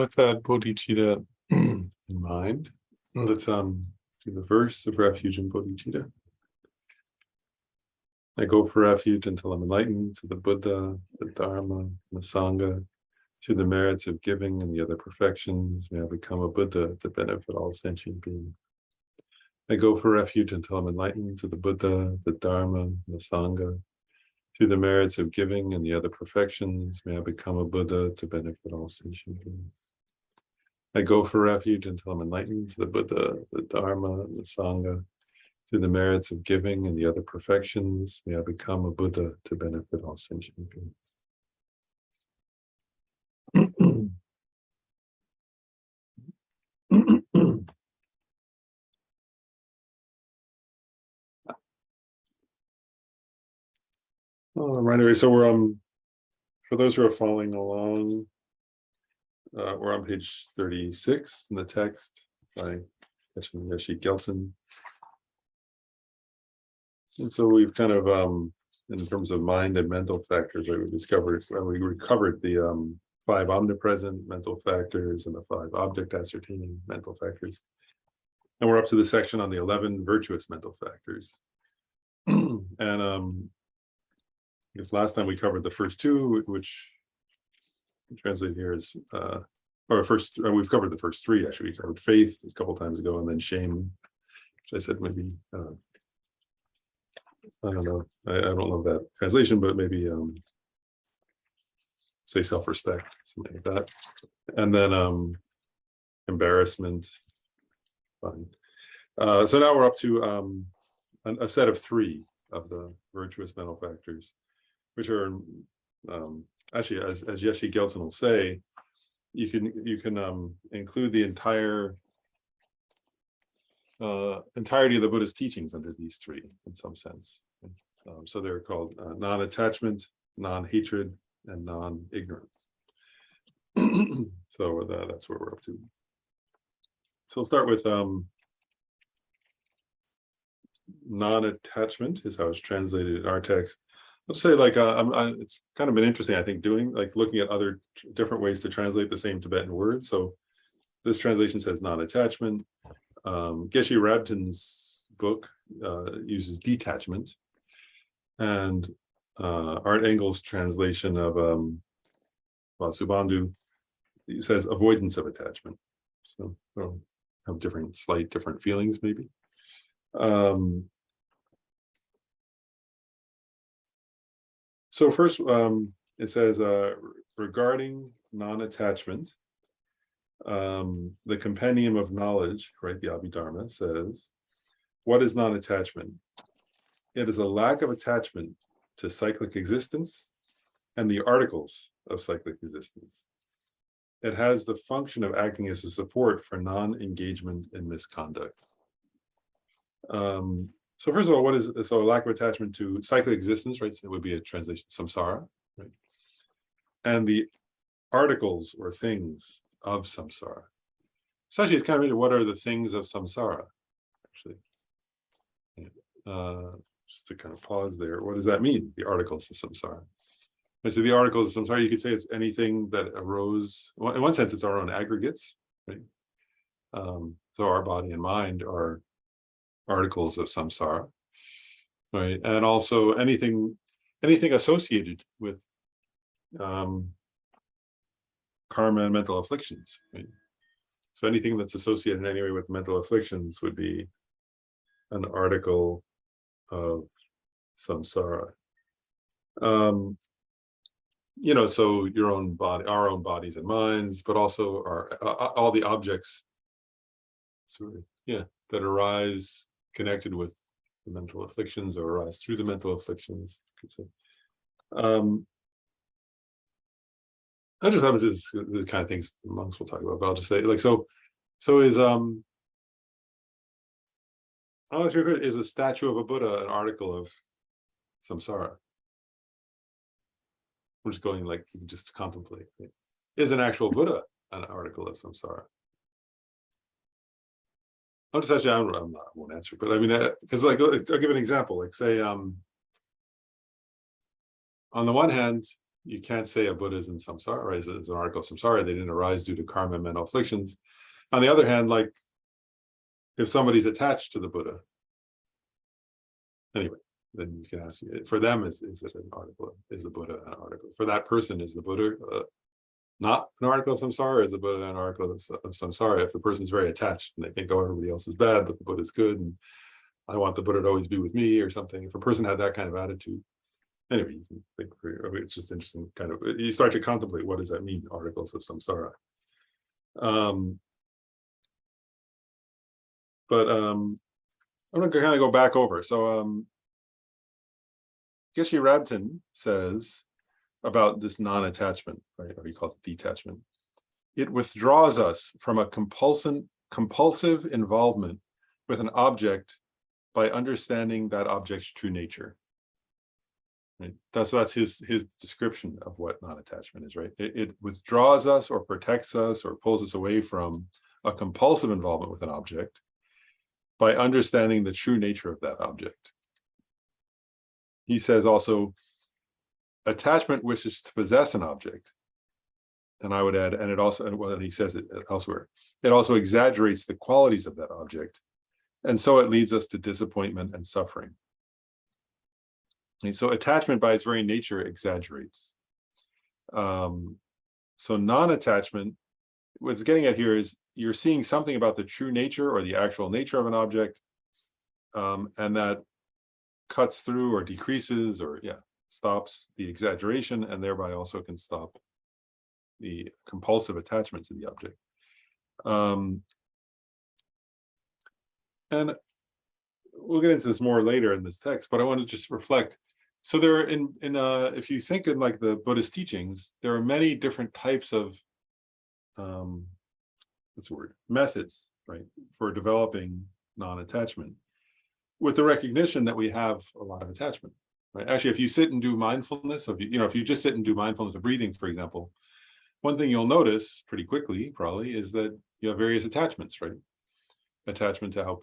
With that bodhicitta in mind, let's do the verse of refuge in bodhicitta. I go for refuge until I'm enlightened to the Buddha, the Dharma, and the Sangha, to the merits of giving and the other perfections. May I become a Buddha to benefit all sentient beings. I go for refuge until I'm enlightened to the Buddha, the Dharma, and the Sangha, to the merits of giving and the other perfections. May I become a Buddha to benefit all sentient beings. I go for refuge until I'm enlightened to the Buddha, the Dharma, and the Sangha, to the merits of giving and the other perfections. May I become a Buddha to benefit all sentient beings. Right away. So we're for those who are following along, we're on page 36 in the text by Yeshi Gelson. And so we've kind of, in terms of mind and mental factors, right, we recovered the 5 omnipresent mental factors and the 5 object ascertaining mental factors. And we're up to the section on the 11 virtuous mental factors. And I guess last time we covered the first 2, which translated here is, we've covered the first 3, actually. We covered faith a couple times ago, and then shame, which I said maybe, I don't know. I don't love that translation, but maybe say self-respect, something like that. And then embarrassment. Fine. So now we're up to a set of 3 of the virtuous mental factors, which are actually, as Yeshi Gelson will say, you can include the entirety of the Buddha's teachings under these 3 in some sense. So they're called non-attachment, non-hatred, and non-ignorance. So that's where we're up to. So we'll start with non-attachment is how it's translated in our text. Let's say, like, it's kind of been interesting, I think, looking at other different ways to translate the same Tibetan words. So this translation says non-attachment. Geshe Rabtin's book uses detachment, and Art Engel's translation of Vasubandhu says avoidance of attachment. So they'll have different feelings, maybe. So first, it says, regarding non-attachment, the Compendium of Knowledge, right, the Abhidharma, says, what is non-attachment? It is a lack of attachment to cyclic existence and the articles of cyclic existence. It has the function of acting as a support for non-engagement in misconduct. So first of all, a lack of attachment to cyclic existence, right? So it would be a translation, samsara, right? And the articles or things of samsara. So actually, it's kind of what are the things of samsara, actually? Just to kind of pause there, what does that mean, the articles of samsara? So the articles of samsara, you could say it's anything that arose, well, in one sense, it's our own aggregates, right? So our body and mind are articles of samsara, right? And also anything associated with karma and mental afflictions, right? So anything that's associated in any way with mental afflictions would be an article of samsara. So your own body, our own bodies and minds, but also all the objects, that arise connected with the mental afflictions or arise through the mental afflictions. I just happen to the kind of things monks will talk about, but I'll just say, like, so is is a statue of a Buddha an article of samsara? We're just going, like, you can just contemplate. Right? Is an actual Buddha an article of samsara? I'm just actually, I won't answer, but I mean, because, like, I'll give an example. Like, say, on the one hand, you can't say a Buddha is in samsara, is an article of samsara. They didn't arise due to karma and mental afflictions. On the other hand, like if somebody's attached to the Buddha, anyway, then you can ask, for them, is it an article? Is the Buddha an article? For that person, is the Buddha not an article of samsara? Is the Buddha an article of samsara? If the person's very attached and they think, oh, everybody else is bad, but the Buddha's good, and I want the Buddha to always be with me or something. If a person had that kind of attitude, anyway, you can think, it's just interesting, kind of, you start to contemplate, what does that mean, articles of samsara? But I'm going to kind of go back over. So Geshe Rabten says about this non-attachment, right, or he calls it detachment. It withdraws us from a compulsive involvement with an object by understanding that object's true nature. Right? That's his description of what non-attachment is, right? It withdraws us or protects us or pulls us away from a compulsive involvement with an object by understanding the true nature of that object. He says also, attachment wishes to possess an object. And I would add, and it also, and he says it elsewhere, it also exaggerates the qualities of that object. And so it leads us to disappointment and suffering. And so attachment by its very nature exaggerates. So non-attachment, what's getting at here is you're seeing something about the true nature or the actual nature of an object, and that cuts through or decreases or stops the exaggeration, and thereby also can stop the compulsive attachment to the object. And we'll get into this more later in this text, but I want to just reflect. So there are if you think in like the Buddhist teachings, there are many different types of what's the word? Methods, right, for developing non-attachment, with the recognition that we have a lot of attachment. Right? Actually, if you sit and do mindfulness of, if you just sit and do mindfulness of breathing, for example, one thing you'll notice pretty quickly, probably, is that you have various attachments, right? Attachment to how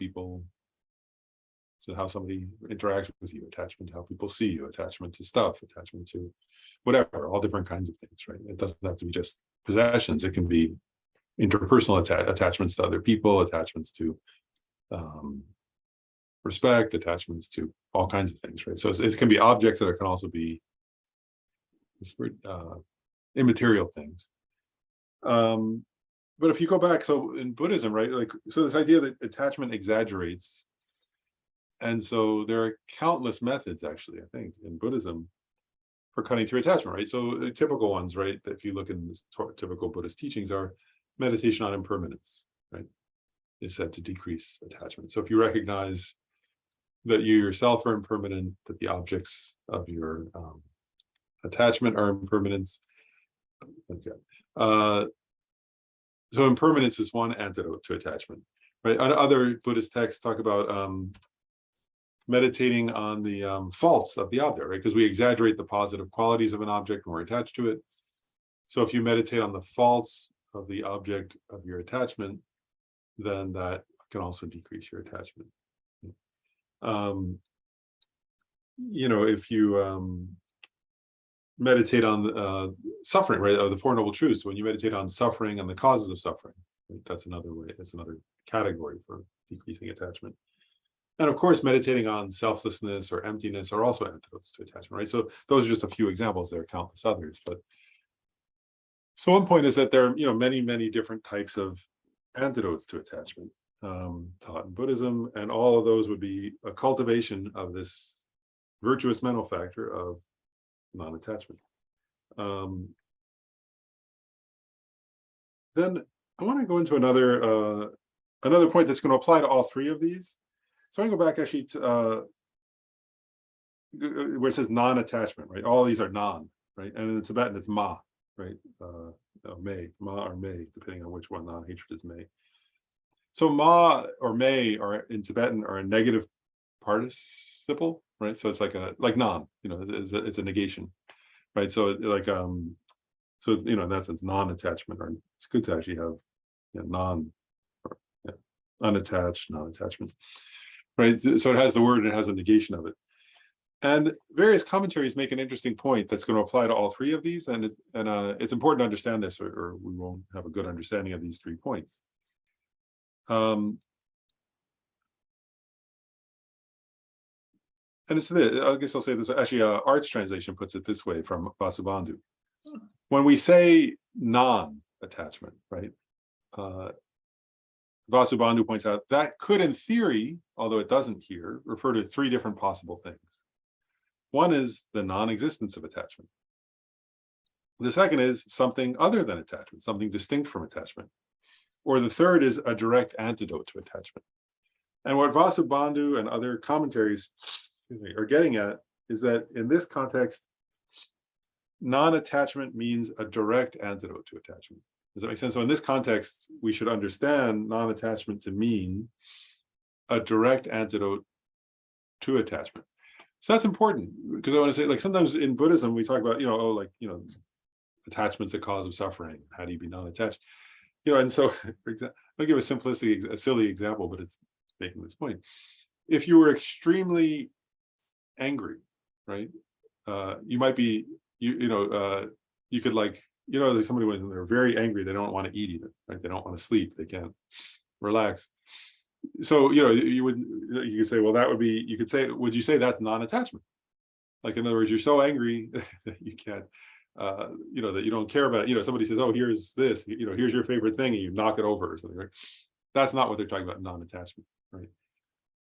somebody interacts with you, attachment to how people see you, attachment to stuff, attachment to whatever, all different kinds of things, right? It doesn't have to be just possessions. It can be interpersonal attachments to other people, attachments to respect, attachments to all kinds of things, right? So it can be objects that can also be immaterial things. But if you go back, so in Buddhism, right, like, so this idea that attachment exaggerates, and so there are countless methods, actually, I think, in Buddhism for cutting through attachment, right? So the typical ones, right, if you look in typical Buddhist teachings, are meditation on impermanence, right? Is said to decrease attachment. So if you recognize that you yourself are impermanent, that the objects of your attachment are impermanence. Okay. So impermanence is one antidote to attachment, right? Other Buddhist texts talk about meditating on the faults of the object, right? Because we exaggerate the positive qualities of an object when we're attached to it. So if you meditate on the faults of the object of your attachment, then that can also decrease your attachment. If you meditate on suffering, right, or the Four Noble Truths, when you meditate on suffering and the causes of suffering, right, that's another way, that's another category for decreasing attachment. And of course, meditating on selflessness or emptiness are also antidotes to attachment, right? So those are just a few examples. There are countless others, but so one point is that there are, many, many different types of antidotes to attachment taught in Buddhism, and all of those would be a cultivation of this virtuous mental factor of non-attachment. Then I want to go into another point that's going to apply to all three of these. So I go back actually to where it says non-attachment, right? All these are non, right? And in Tibetan it's ma, right? May, ma or may, depending on which one non-hatred is may. So ma or may are in Tibetan are a negative participle, right? So it's like non, it's a negation, right? So like so in that sense, non-attachment, or it's good to actually have unattached, non-attachment, right? So it has the word and it has a negation of it. And various commentaries make an interesting point that's going to apply to all three of these, and it's important to understand this, or we won't have a good understanding of these 3 points. And it's this, I guess I'll say this, actually, Art's translation puts it this way from Vasubandhu. When we say non-attachment, right, Vasubandhu points out that could, in theory, although it doesn't here, refer to 3 different possible things. One is the non-existence of attachment. The second is something other than attachment, something distinct from attachment. Or the third is a direct antidote to attachment. And what Vasubandhu and other commentaries are getting at is that in this context, non-attachment means a direct antidote to attachment. Does that make sense? So in this context, we should understand non-attachment to mean a direct antidote to attachment. So that's important, because I want to say, like, sometimes in Buddhism, we talk about, attachment's a cause of suffering. How do you be non-attached? And so, for example, I'll give a silly example, but it's making this point. If you were extremely angry, right? You might be, you could, like somebody when they're very angry, they don't want to eat even, right? They don't want to sleep, they can't relax. So, you could say, well, that would be, would you say that's non-attachment? Like, in other words, you're so angry that you can't, that you don't care about it. Somebody says, oh, here's this, here's your favorite thing, and you knock it over or something, right? That's not what they're talking about, non-attachment, right?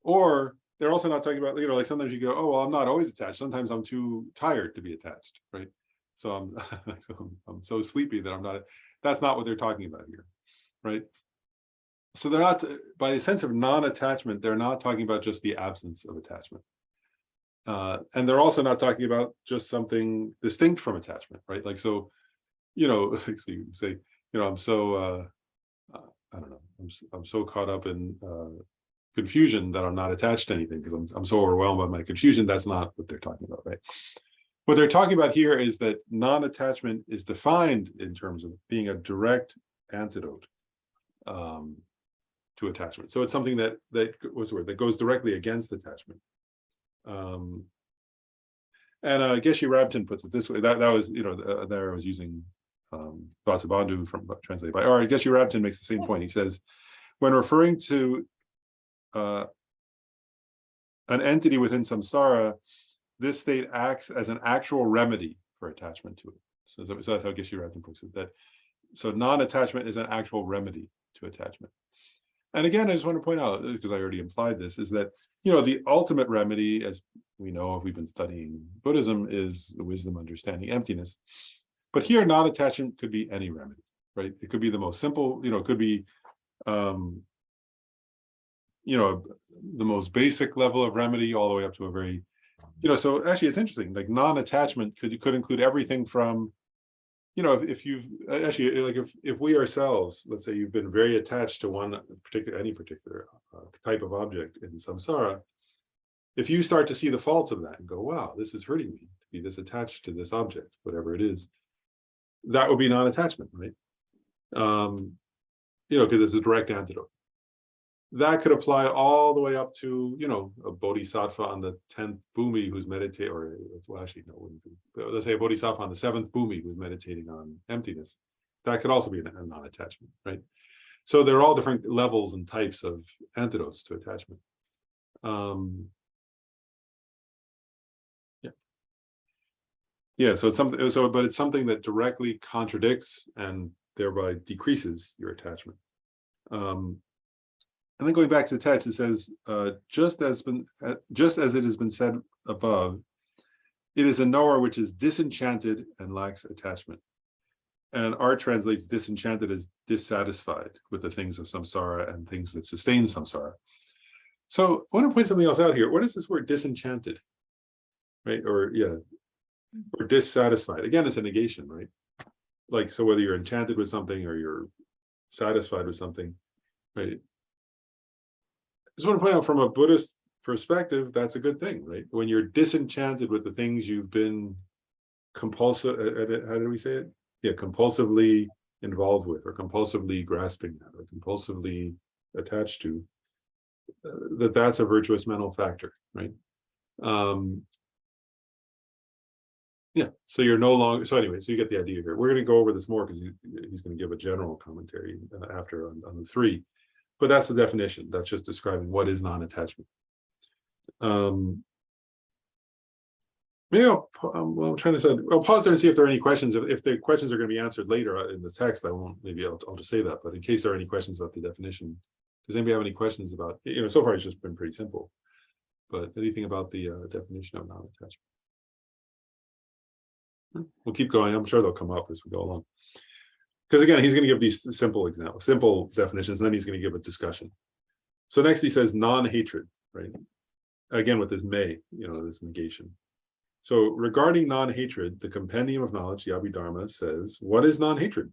Or they're also not talking about, like sometimes you go, oh, well, I'm not always attached. Sometimes I'm too tired to be attached, right? So I'm so sleepy that I'm not, that's not what they're talking about here, right? So they're not, by the sense of non-attachment, they're not talking about just the absence of attachment. And they're also not talking about just something distinct from attachment, right? Like, so, so you say, I'm so, I don't know, I'm so caught up in confusion that I'm not attached to anything because I'm so overwhelmed by my confusion. That's not what they're talking about, right? What they're talking about here is that non-attachment is defined in terms of being a direct antidote to attachment. So it's something that what's the word, that goes directly against attachment. And Geshe Rabten puts it this way. That was, there I was using Vasubandhu from translated by Art. Geshe Rabten makes the same point. He says, when referring to an entity within samsara, this state acts as an actual remedy for attachment to it. So that's how Geshe Rabten puts it. So non-attachment is an actual remedy to attachment. And again, I just want to point out, because I already implied this, is that, the ultimate remedy, as we know if we've been studying Buddhism, is the wisdom, understanding, emptiness. But here, non-attachment could be any remedy, right? It could be the most simple, it could be, the most basic level of remedy, all the way up to a very, so actually it's interesting, like non-attachment could include everything from, if you've actually, like if we ourselves, let's say you've been very attached to any particular type of object in samsara, if you start to see the faults of that and go, wow, this is hurting me to be this attached to this object, whatever it is, that would be non-attachment, right? Because it's a direct antidote. That could apply all the way up to, a bodhisattva on the 10th bhumi who's meditating, or well, actually, no, it wouldn't be. But let's say a bodhisattva on the 7th bhumi who's meditating on emptiness. That could also be a non-attachment, right? So there are all different levels and types of antidotes to attachment. Yeah. So it's something. But it's something that directly contradicts and thereby decreases your attachment. And then going back to the text, it says, just as it has been said above, it is a knower which is disenchanted and lacks attachment. And Art translates disenchanted as dissatisfied with the things of samsara and things that sustain samsara. So I want to point something else out here. What is this word disenchanted? Right? Or dissatisfied. Again, it's a negation, right? Like, so whether you're enchanted with something or you're satisfied with something, right? I just want to point out, from a Buddhist perspective, that's a good thing, right? When you're disenchanted with the things you've been compulsive, how do we say it? Yeah, compulsively involved with, or compulsively grasping at, or compulsively attached to, that's a virtuous mental factor, right? Yeah, so you're no longer, so anyway, so you get the idea here. We're going to go over this more because he's going to give a general commentary after on the three, but that's the definition. That's just describing what is non-attachment. Maybe I'm trying to say, I'll pause there and see if there are any questions. If the questions are going to be answered later in this text, I won't, maybe I'll just say that, but in case there are any questions about the definition, does anybody have any questions about, so far it's just been pretty simple, but anything about the definition of non-attachment? We'll keep going. I'm sure they'll come up as we go along. Because again, he's going to give these simple examples, simple definitions, and then he's going to give a discussion. So next he says non-hatred, right? Again, with this may, this negation. So regarding non-hatred, the Compendium of Knowledge, the Abhidharma, says, what is non-hatred?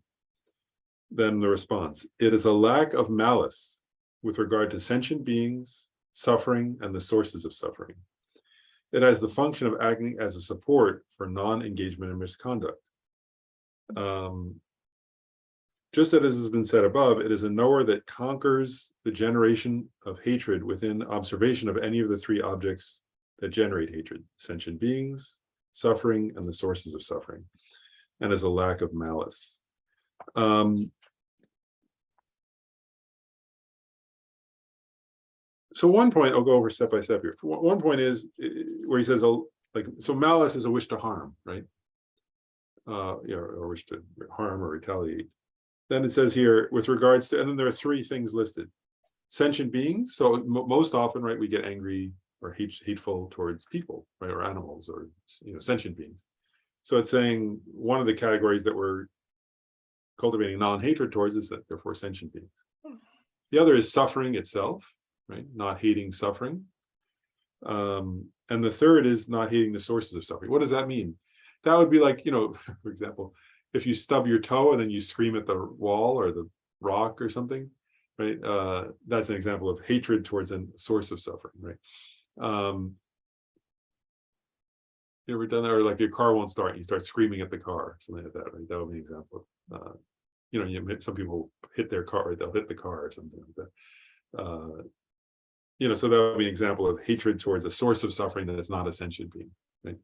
Then the response, it is a lack of malice with regard to sentient beings, suffering, and the sources of suffering. It has the function of acting as a support for non-engagement in misconduct. Just as has been said above, it is a knower that conquers the generation of hatred within observation of any of the three objects that generate hatred: sentient beings, suffering, and the sources of suffering, and is a lack of malice. So one point, I'll go over step by step here. One point is where he says, so malice is a wish to harm, right? Or wish to harm or retaliate. Then it says here, with regards to, and then there are three things listed. Sentient beings, so most often, right, we get angry or hateful towards people, right, or animals, or sentient beings. So it's saying one of the categories that we're cultivating non-hatred towards is that therefore sentient beings. The other is suffering itself, right? Not hating suffering. And the third is not hating the sources of suffering. What does that mean? That would be like, for example, if you stub your toe and then you scream at the wall or the rock or something, right? That's an example of hatred towards a source of suffering, right? You ever done that? Or like your car won't start and you start screaming at the car, something like that, right? That would be an example of, some people hit their car, or they'll hit the car or something like that. So that would be an example of hatred towards a source of suffering that is not a sentient being, right?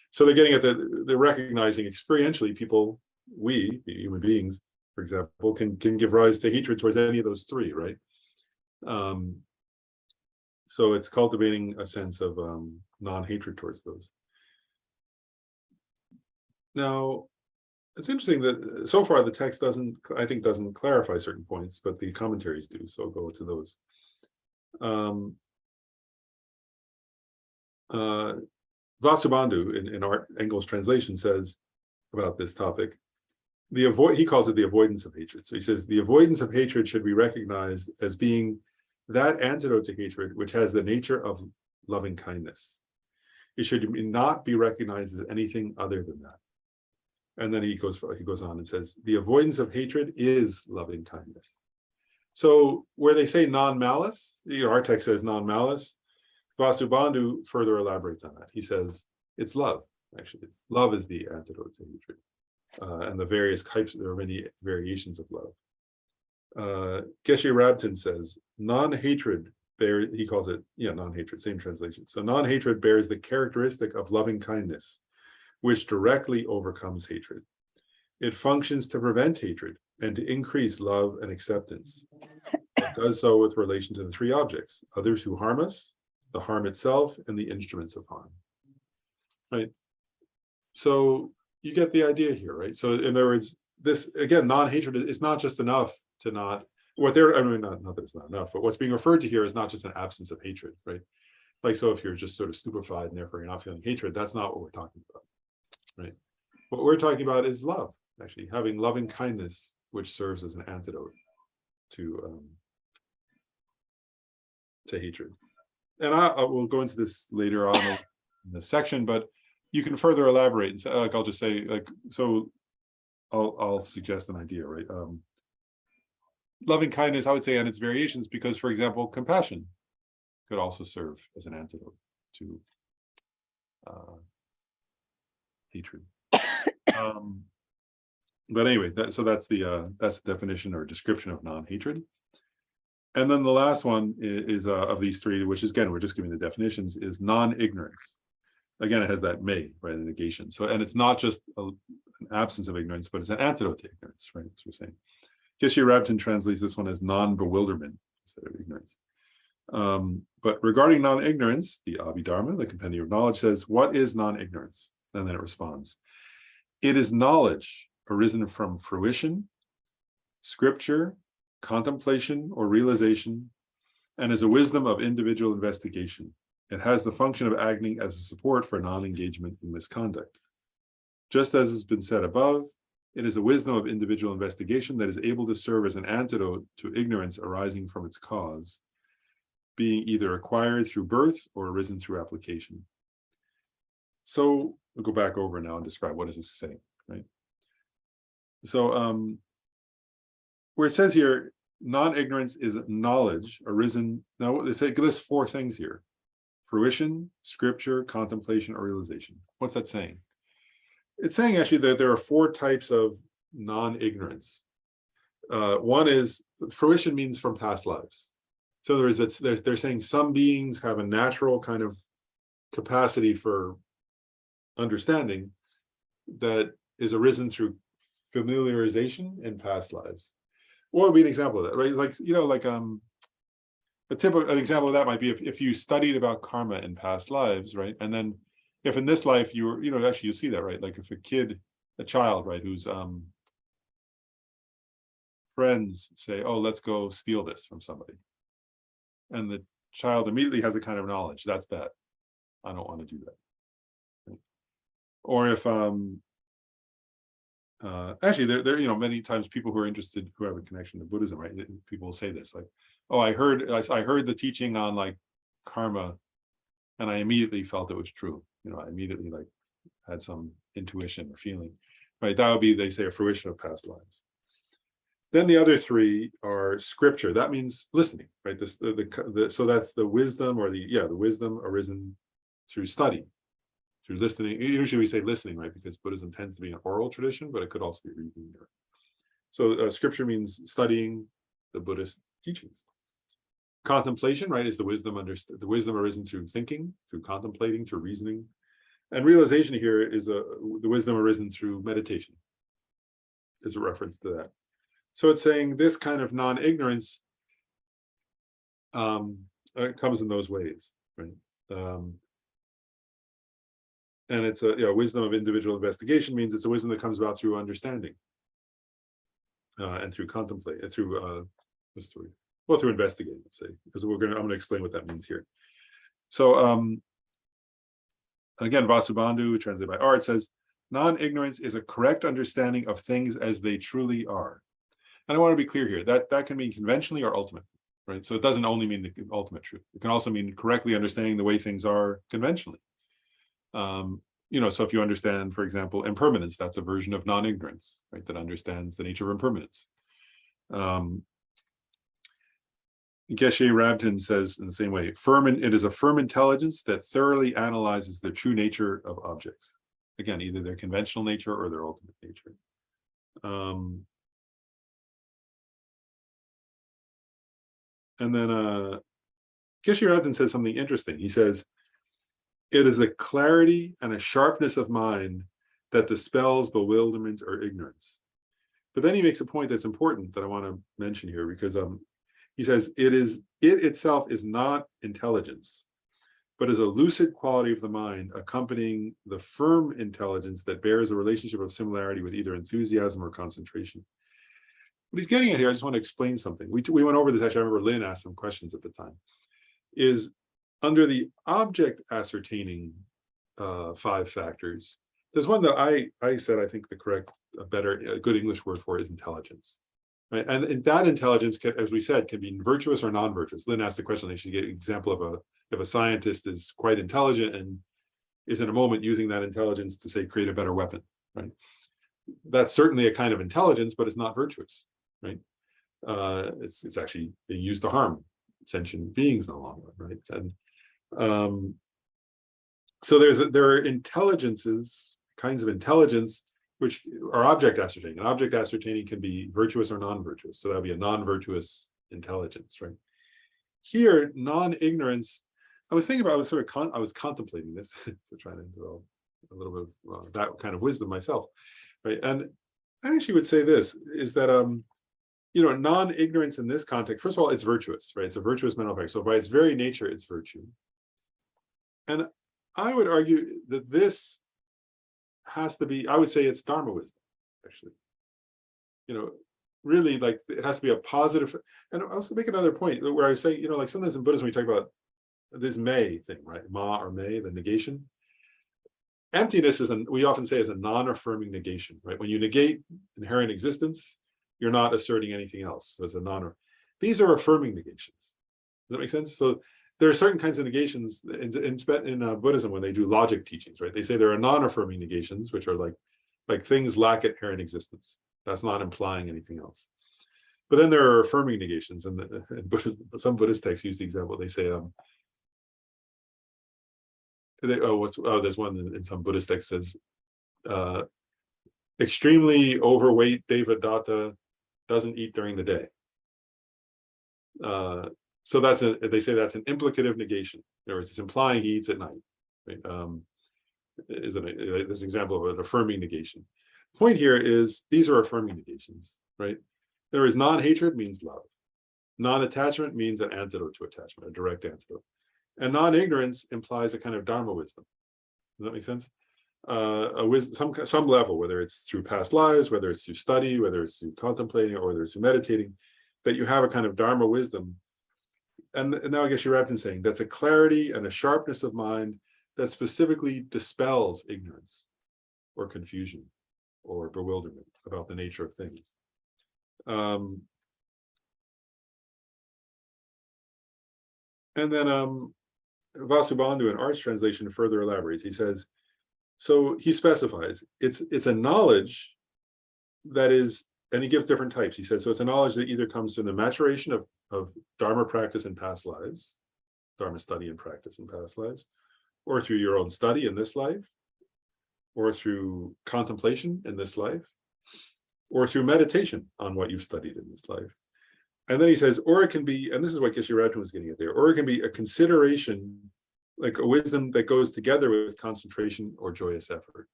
So they're getting at they're recognizing experientially people, we, human beings, for example, can give rise to hatred towards any of those three, right? So it's cultivating a sense of non-hatred towards those. Now, it's interesting that so far the text doesn't clarify certain points, but the commentaries do, so I'll go to those. Vasubandhu in Art Engel's translation says about this topic, he calls it the avoidance of hatred. So he says the avoidance of hatred should be recognized as being that antidote to hatred which has the nature of loving kindness. It should not be recognized as anything other than that. And then he goes on and says the avoidance of hatred is loving kindness. So where they say non-malice, our text says non-malice, Vasubandhu further elaborates on that. He says it's love, actually. Love is the antidote to hatred. And the various types, there are many variations of love. Geshe Rabtin says, non-hatred, he calls it, non-hatred, same translation. So non-hatred bears the characteristic of loving kindness, which directly overcomes hatred. It functions to prevent hatred and to increase love and acceptance. It does so with relation to the three objects: others who harm us, the harm itself, and the instruments of harm. Right? So you get the idea here, right? So in other words, this, again, non-hatred is not just enough to not, not that it's not enough, but what's being referred to here is not just an absence of hatred, right? Like, so if you're just sort of stupefied and therefore you're not feeling hatred, that's not what we're talking about, right? What we're talking about is love, actually, having loving kindness, which serves as an antidote to hatred. And I will go into this later on in this section, but you can further elaborate. And say, I'll just say, so I'll suggest an idea, right? Loving kindness, I would say, and its variations, because, for example, compassion could also serve as an antidote to hatred. But anyway, so that's the definition or description of non-hatred. And then the last one is of these three, which is, again, we're just giving the definitions, is non-ignorance. again, it has that may, right, a negation. So, and it's not just an absence of ignorance, but it's an antidote to ignorance, right, as we're saying. Geshe-Rabten translates this one as non-bewilderment instead of ignorance. But regarding non-ignorance, the Abhidharma, the Compendium of Knowledge, says, what is non-ignorance? And then it responds, it is knowledge arisen from fruition, scripture, contemplation, or realization, and is a wisdom of individual investigation. It has the function of acting as a support for non-engagement in misconduct. Just as has been said above, it is a wisdom of individual investigation that is able to serve as an antidote to ignorance arising from its cause, being either acquired through birth or arisen through application. So we'll go back over now and describe what does this say, right? So where it says here, non-ignorance is knowledge arisen. Now they say it lists four things here: fruition, scripture, contemplation, or realization. What's that saying? It's saying actually that there are four types of non-ignorance. One is fruition, means from past lives. So in other words, they're saying some beings have a natural kind of capacity for understanding that is arisen through familiarization in past lives. What would be an example of that, right? Like, you know, like an example of that might be if you studied about karma in past lives, right? And then if in this life you were, you know, actually you see that, right? Like if a child, right, whose friends say, oh, let's go steal this from somebody. And the child immediately has a kind of knowledge, that's bad. I don't want to do that. Right? Or if actually there you know, many times people who are interested, who have a connection to Buddhism, right, people will say this, like, oh, I heard the teaching on like karma and I immediately felt it was true. You know, I immediately like had some intuition or feeling, right? That would be, they say, a fruition of past lives. Then the other three are scripture. That means listening, right? So that's the wisdom, or the wisdom arisen through study, through listening. Usually we say listening, right? Because Buddhism tends to be an oral tradition, but it could also be reading. So scripture means studying the Buddhist teachings. Contemplation, right, is the wisdom arisen through thinking, through contemplating, through reasoning. And realization here is the wisdom arisen through meditation. Is a reference to that. So it's saying this kind of non-ignorance comes in those ways, right? And it's a wisdom of individual investigation, means it's a wisdom that comes about through understanding and through contemplate, and through through investigating, let's say, because I'm going to explain what that means here. So again, Vasubandhu, translated by Art, says, non-ignorance is a correct understanding of things as they truly are. And I want to be clear here, that can mean conventionally or ultimately, right? So it doesn't only mean the ultimate truth. It can also mean correctly understanding the way things are conventionally. You know, so if you understand, for example, impermanence, that's a version of non-ignorance, right? That understands the nature of impermanence. Geshe-Rabten says in the same way, it is a firm intelligence that thoroughly analyzes the true nature of objects. Again, either their conventional nature or their ultimate nature. And then Geshe-Rabten says something interesting. He says, it is a clarity and a sharpness of mind that dispels bewilderment or ignorance. But then he makes a point that's important that I want to mention here, because he says it itself is not intelligence, but is a lucid quality of the mind accompanying the firm intelligence that bears a relationship of similarity with either enthusiasm or concentration. What he's getting at here, I just want to explain something. We went over this, actually. I remember Lynn asked some questions at the time. Is under the object ascertaining 5 factors, there's one that I said I think the correct, a good English word for it is intelligence. Right? And that intelligence, as we said, can be virtuous or non-virtuous. Lynn asked the question, they should get an example of if a scientist is quite intelligent and is in a moment using that intelligence to, say, create a better weapon, right? That's certainly a kind of intelligence, but it's not virtuous, right? It's actually being used to harm sentient beings in the long run, right? And so there are intelligences, kinds of intelligence, which are object ascertaining. And object ascertaining can be virtuous or non-virtuous. So that would be a non-virtuous intelligence, right? Here, non-ignorance I was thinking about, I was contemplating this, so trying to develop a little bit of that kind of wisdom myself, right? And I actually would say this is that non-ignorance in this context, first of all, it's virtuous, right? It's a virtuous mental effect. So by its very nature, it's virtue. And I would argue that this has to be, I would say it's Dharma wisdom, actually. Really, like, it has to be a positive. And I'll also make another point where I was saying, like sometimes in Buddhism, we talk about this may thing, right? Ma or may, the negation. Emptiness we often say is a non-affirming negation, right? When you negate inherent existence, you're not asserting anything else. So it's a these are affirming negations. Does that make sense? So there are certain kinds of negations in Buddhism when they do logic teachings, right? They say there are non-affirming negations, which are like things lack inherent existence. That's not implying anything else. But then there are affirming negations, and some Buddhist texts use the example. They say, there's one in some Buddhist text says, extremely overweight Devadatta doesn't eat during the day. So they say that's an implicative negation. In other words, it's implying he eats at night. Right? Isn't it? This example of an affirming negation. The point here is these are affirming negations, right? There is non-hatred means love. Non-attachment means an antidote to attachment, a direct antidote. And non-ignorance implies a kind of Dharma wisdom. Does that make sense? Some level, whether it's through past lives, whether it's through study, whether it's through contemplating, or whether it's through meditating, that you have a kind of Dharma wisdom. And now I guess you're wrapped in saying that's a clarity and a sharpness of mind that specifically dispels ignorance or confusion or bewilderment about the nature of things. And then Vasubandhu in Art's translation further elaborates. He says, so he specifies, it's a knowledge that is, and he gives different types. He says, so it's a knowledge that either comes from the maturation of Dharma practice in past lives, Dharma study and practice in past lives, or through your own study in this life, or through contemplation in this life, or through meditation on what you've studied in this life. And then he says, or it can be, and this is what Geshe Rabten was getting at there, or it can be a consideration, like a wisdom that goes together with concentration or joyous effort.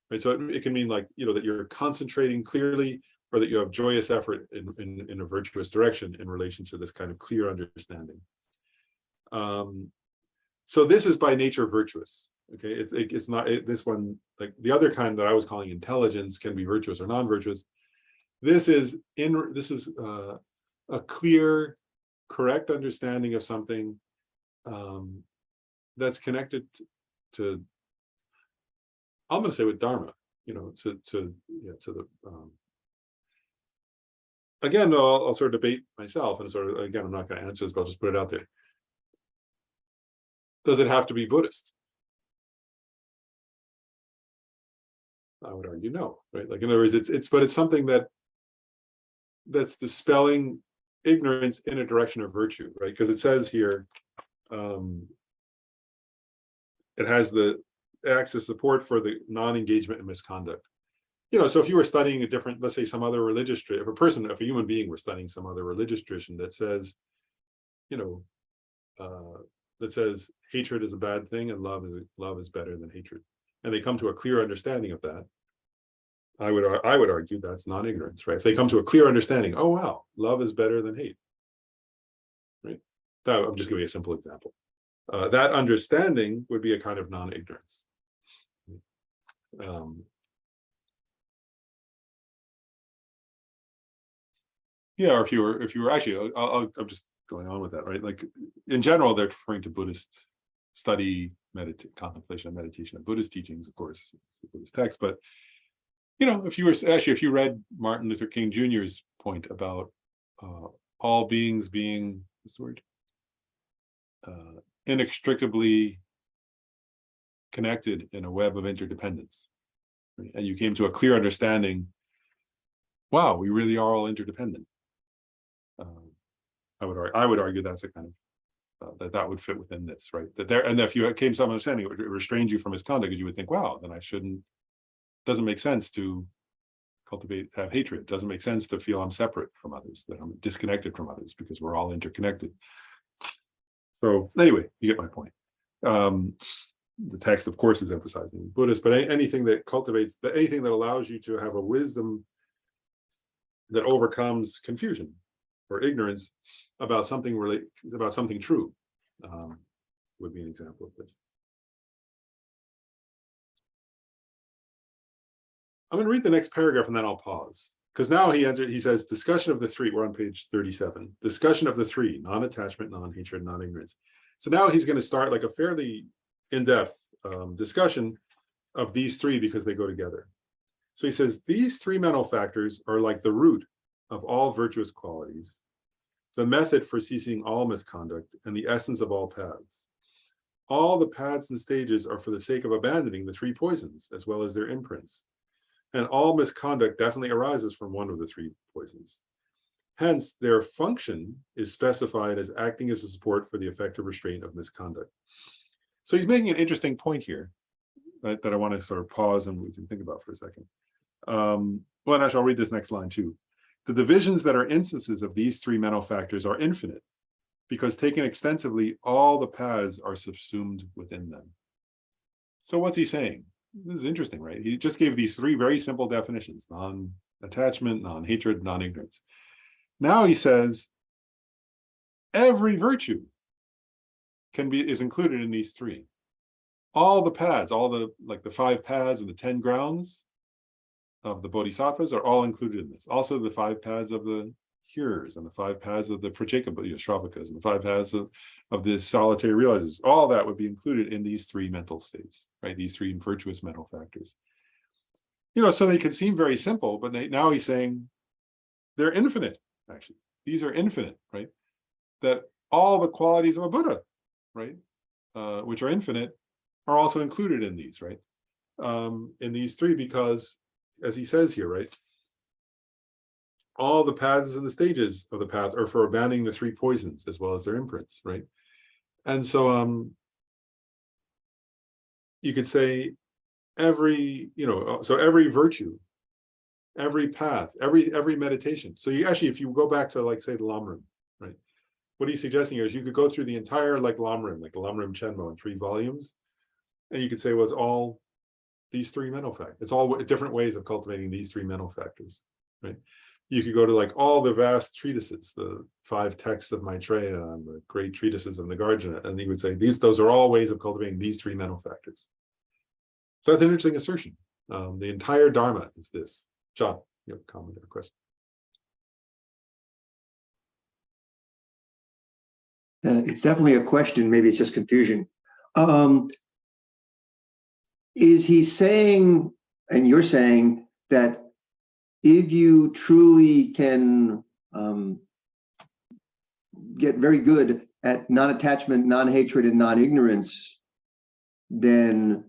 Right? So it can mean like, that you're concentrating clearly, or that you have joyous effort in a virtuous direction in relation to this kind of clear understanding. So this is by nature virtuous. Okay, it's not this one, like the other kind that I was calling intelligence can be virtuous or non-virtuous. This is a clear, correct understanding of something that's connected to, I'm going to say with Dharma, to the again, I'll sort of debate myself, and sort of, again, I'm not going to answer this, but I'll just put it out there. Does it have to be Buddhist? I would argue no, right? Like, in other words, it's something that's dispelling ignorance in a direction of virtue, right? Because it says here, it has the acts of support for the non-engagement in misconduct. So if you were studying a different, let's say some other religious tradition, if a human being were studying some other religious tradition that says, that says hatred is a bad thing and love is better than hatred, and they come to a clear understanding of that, I would argue that's non-ignorance, right? If they come to a clear understanding, oh wow, love is better than hate, right? I'm just giving you a simple example. That understanding would be a kind of non-ignorance. Yeah, or if you were actually, I'm just going on with that, right? Like in general, they're referring to Buddhist study, contemplation, and meditation of Buddhist teachings, of course, Buddhist texts. But if you read Martin Luther King Jr.'s point about all beings being, what's the word? Inextricably connected in a web of interdependence, right? And you came to a clear understanding, wow, we really are all interdependent. I would argue that's a kind of that would fit within this, right? And if you came to some understanding, it would restrain you from misconduct, because you would think, wow, then I shouldn't. Doesn't make sense to have hatred. It doesn't make sense to feel I'm separate from others, that I'm disconnected from others, because we're all interconnected. So anyway, you get my point. The text, of course, is emphasizing Buddhist, but anything that cultivates, anything that allows you to have a wisdom that overcomes confusion or ignorance about something true, would be an example of this. I'm going to read the next paragraph and then I'll pause. Because now he says, discussion of the three, we're on page 37, discussion of the three, non-attachment, non-hatred, non-ignorance. So now he's going to start like a fairly in-depth discussion of these three because they go together. So he says, these three mental factors are like the root of all virtuous qualities, the method for ceasing all misconduct, and the essence of all paths. All the paths and stages are for the sake of abandoning the three poisons, as well as their imprints. And all misconduct definitely arises from one of the three poisons. Hence, their function is specified as acting as a support for the effective restraint of misconduct. So he's making an interesting point here that I want to sort of pause and we can think about for a second. Well, actually, I'll read this next line too. The divisions that are instances of these three mental factors are infinite, because taken extensively, all the paths are subsumed within them. So what's he saying? This is interesting, right? He just gave these three very simple definitions: non-attachment, non-hatred, non-ignorance. Now he says every virtue is included in these three. All the paths, all the the 5 paths and the 10 grounds of the bodhisattvas are all included in this. Also the 5 paths of the hearers and the 5 paths of the pratyeka, Shravakas, and the 5 paths of the solitary realizers. All that would be included in these 3 mental states, right? These 3 virtuous mental factors. So they could seem very simple, but now he's saying they're infinite, actually. These are infinite, right? That all the qualities of a Buddha, right, which are infinite, are also included in these, right? In these 3, because, as he says here, right, all the paths and the stages of the path are for abandoning the 3 poisons as well as their imprints, right? And so you could say every virtue, every path, every meditation. So you actually, if you go back to say the Lamrim, right? What he's suggesting here is you could go through the entire Lamrim, the Lamrim Chenmo in 3 volumes, and you could say, well, it's all these 3 mental factors. It's all different ways of cultivating these 3 mental factors, right? You could go to all the vast treatises, the 5 texts of Maitreya and the great treatises of Nagarjuna, and he would say those are all ways of cultivating these 3 mental factors. So that's an interesting assertion. The entire Dharma is this. John, you have a comment or a question? It's definitely a question. Maybe it's just confusion. Is he saying, and you're saying, that if you truly can get very good at non-attachment, non-hatred, and non-ignorance, then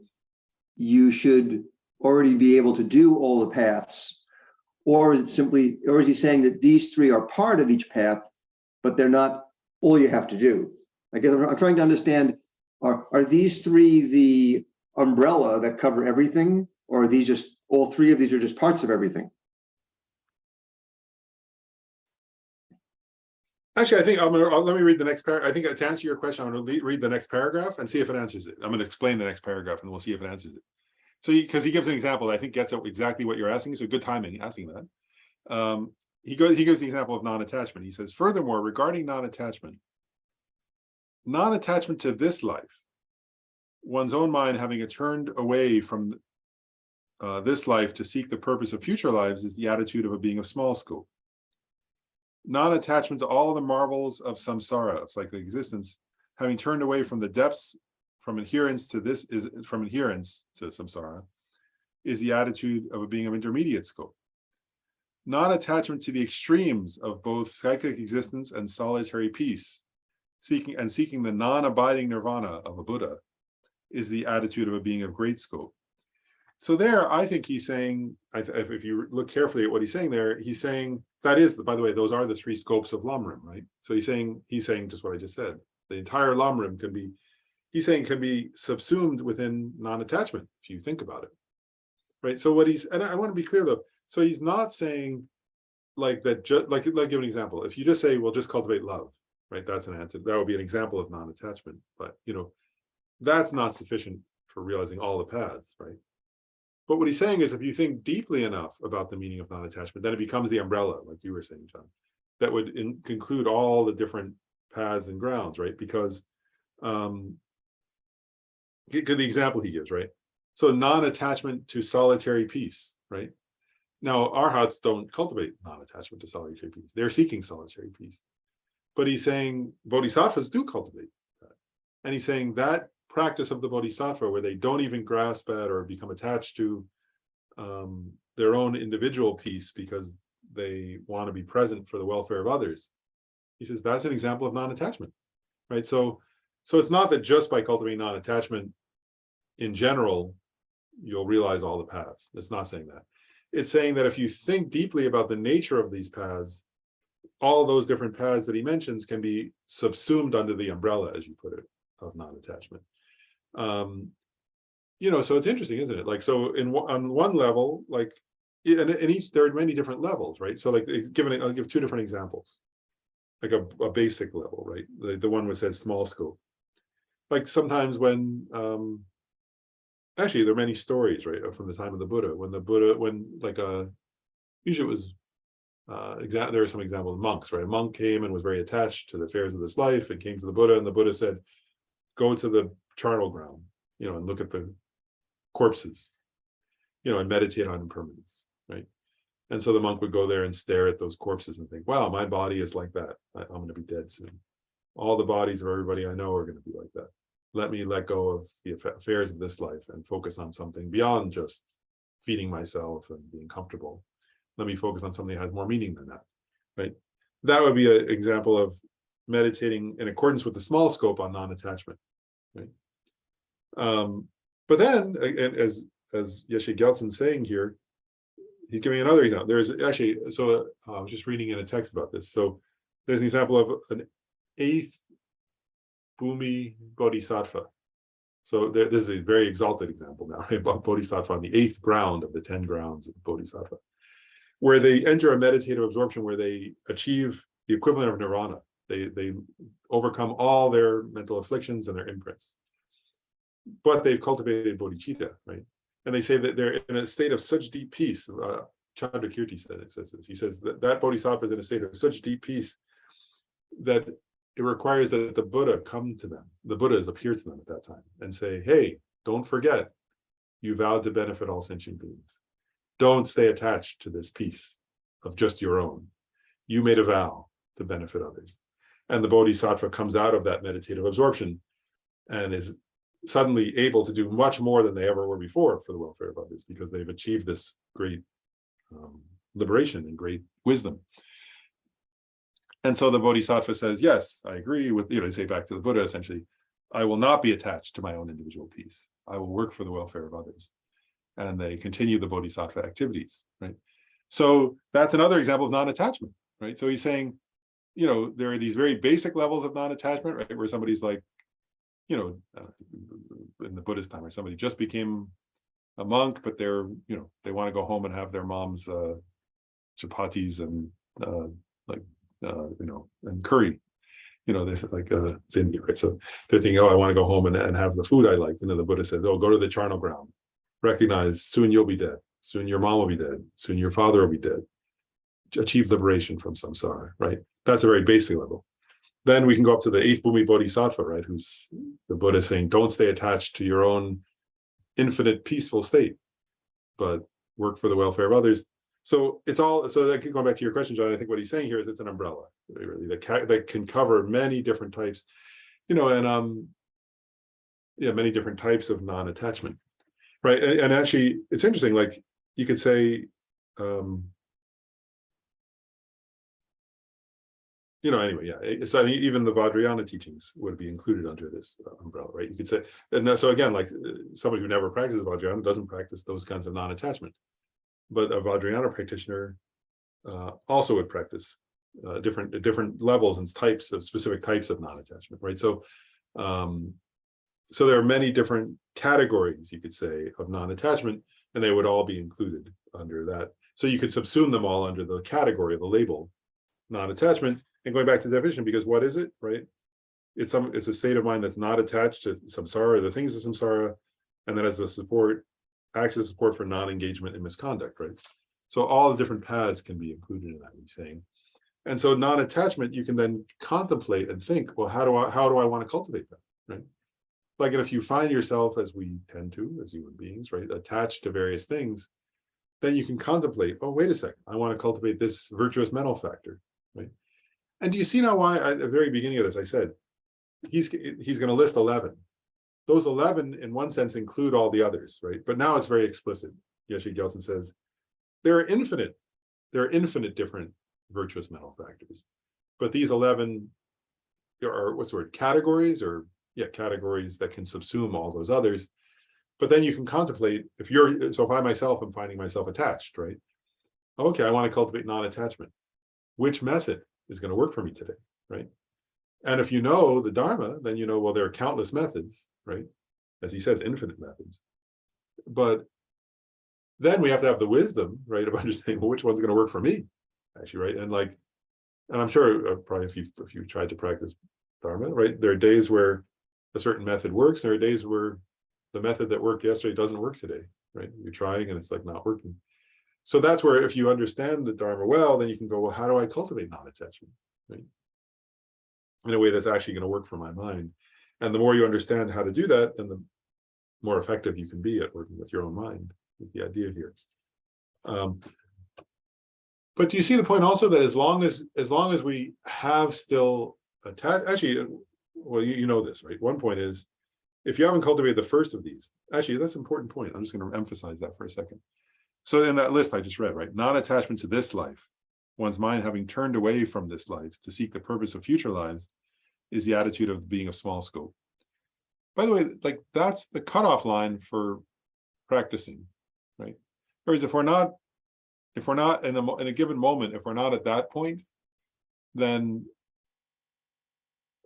you should already be able to do all the paths? Or is he saying that these 3 are part of each path, but they're not all you have to do? I guess I'm trying to understand, are these 3 the umbrella that cover everything, or are these just, all 3 of these are just parts of everything? Actually, I think let me read the next paragraph. I think to answer your question, I'm going to read the next paragraph and see if it answers it. I'm going to explain the next paragraph and we'll see if it answers it. So because he gives an example that I think gets at exactly what you're asking, so good timing asking that. He gives the example of non-attachment. He says, furthermore, regarding non-attachment to this life, one's own mind having turned away from this life to seek the purpose of future lives is the attitude of a being of small scope. Non-attachment to all the marvels of samsara, of cyclic existence, having turned away from the depths, from adherence to samsara, is the attitude of a being of intermediate scope. Non-attachment to the extremes of both cyclic existence and solitary peace, seeking the non-abiding nirvana of a Buddha, is the attitude of a being of great scope. So there, I think he's saying, if you look carefully at what he's saying there, he's saying that is, by the way, those are the 3 scopes of Lamrim, right? So he's saying just what I just said. The entire Lamrim can be subsumed within non-attachment if you think about it, right? So and I want to be clear though. So he's not saying that. Give an example. If you just say, well, just cultivate love, right? That's an answer. That would be an example of non-attachment. But that's not sufficient for realizing all the paths, right? But what he's saying is, if you think deeply enough about the meaning of non-attachment, then it becomes the umbrella, like you were saying, John, that would conclude all the different paths and grounds, right? Because the example he gives, right? So non-attachment to solitary peace, right? Now, arhats don't cultivate non-attachment to solitary peace. They're seeking solitary peace. But he's saying bodhisattvas do cultivate that. And he's saying that practice of the bodhisattva, where they don't even grasp at or become attached to their own individual peace because they want to be present for the welfare of others, he says that's an example of non-attachment, right? So it's not that just by cultivating non-attachment in general, you'll realize all the paths. It's not saying that. It's saying that if you think deeply about the nature of these paths, all those different paths that he mentions can be subsumed under the umbrella, as you put it, of non-attachment. So it's interesting, isn't it? Like, so on one level, like, and each, there are many different levels, right? So like, I'll give two different examples, like a basic level, right? The one which says small scope. Like sometimes when, actually there are many stories, right, from the time of the Buddha, usually it was, there are some examples of monks, right? A monk came and was very attached to the affairs of this life and came to the Buddha, and the Buddha said, go to the charnel ground, and look at the corpses, and meditate on impermanence, right? And so the monk would go there and stare at those corpses and think, wow, my body is like that. I'm going to be dead soon. All the bodies of everybody I know are going to be like that. Let me let go of the affairs of this life and focus on something beyond just feeding myself and being comfortable. Let me focus on something that has more meaning than that, right? That would be an example of meditating in accordance with the small scope on non-attachment, right? But then, as Yeshe Gelsen's saying here, he's giving another example. There's actually, so I was just reading in a text about this. So there's an example of an 8th Bhumi Bodhisattva. So this is a very exalted example now, right, about Bodhisattva on the 8th ground of the 10 grounds of Bodhisattva, where they enter a meditative absorption where they achieve the equivalent of nirvana. They overcome all their mental afflictions and their imprints. But they've cultivated bodhicitta, right? And they say that they're in a state of such deep peace. Chandrakirti says this. He says that bodhisattva is in a state of such deep peace that it requires that the Buddha come to them. The Buddhas appear to them at that time and say, hey, don't forget, you vowed to benefit all sentient beings. Don't stay attached to this peace of just your own. You made a vow to benefit others. And the bodhisattva comes out of that meditative absorption and is suddenly able to do much more than they ever were before for the welfare of others, because they've achieved this great liberation and great wisdom. And so the bodhisattva says, yes, I agree with, they say back to the Buddha, essentially, I will not be attached to my own individual peace. I will work for the welfare of others. And they continue the bodhisattva activities, right? So that's another example of non-attachment, right? So he's saying, there are these very basic levels of non-attachment, right? Where somebody's like, in the Buddhist time, where somebody just became a monk, but they're, they want to go home and have their mom's chapatis and and curry, they're like it's India, right? So they're thinking, oh, I want to go home and have the food I like. And then the Buddha said, oh, go to the charnel ground. Recognize soon you'll be dead. Soon your mom will be dead. Soon your father will be dead. Achieve liberation from samsara, right? That's a very basic level. Then we can go up to the 8th Bhumi Bodhisattva, right? Who's the Buddha saying, don't stay attached to your own infinite peaceful state, but work for the welfare of others. So it's all, so that going back to your question, John, I think what he's saying here is it's an umbrella, really, that can cover many different types, and many different types of non-attachment, right? And actually, it's interesting, like you could say, anyway, yeah. So I mean, even the Vajrayana teachings would be included under this umbrella, right? You could say, and so again, like somebody who never practices Vajrayana doesn't practice those kinds of non-attachment, but a Vajrayana practitioner also would practice different levels and specific types of non-attachment, right? So, so there are many different categories, you could say, of non-attachment, and they would all be included under that. So you could subsume them all under the category, the label, non-attachment. And going back to the definition, because what is it, right? it's a state of mind that's not attached to samsara, the things of samsara, and that as a support, acts as support for non-engagement in misconduct, right? So all the different paths can be included in that, he's saying. And so non-attachment, you can then contemplate and think, well, how do I want to cultivate that, right? Like, and if you find yourself, as we tend to, as human beings, right, attached to various things, then you can contemplate, oh, wait a second, I want to cultivate this virtuous mental factor, right? And do you see now why at the very beginning of this, I said, he's going to list 11. Those 11, in one sense, include all the others, right? But now it's very explicit. Geshe Gyaltsen says, there are infinite different virtuous mental factors. But these 11 are, what's the word, categories, or categories that can subsume all those others. But then you can contemplate, so if I myself am finding myself attached, right? Okay, I want to cultivate non-attachment. Which method is going to work for me today, right? And if you know the Dharma, then you know, well, there are countless methods, right? As he says, infinite methods. But then we have to have the wisdom, right, of understanding, well, which one's going to work for me, actually, right? And I'm sure probably if you tried to practice Dharma, right, there are days where a certain method works. There are days where the method that worked yesterday doesn't work today, right? You're trying and it's like not working. So that's where, if you understand the Dharma well, then you can go, well, how do I cultivate non-attachment, right? In a way that's actually going to work for my mind. And the more you understand how to do that, then the more effective you can be at working with your own mind, is the idea here. But do you see the point also that as long as we have still attached, actually, well, you know this, right? One point is, if you haven't cultivated the first of these, actually, that's an important point. I'm just going to emphasize that for a second. So in that list I just read, right, non-attachment to this life, one's mind having turned away from this life to seek the purpose of future lives, is the attitude of being of small scope. By the way, like, that's the cutoff line for practicing, right? Whereas if we're not in a given moment, if we're not at that point, then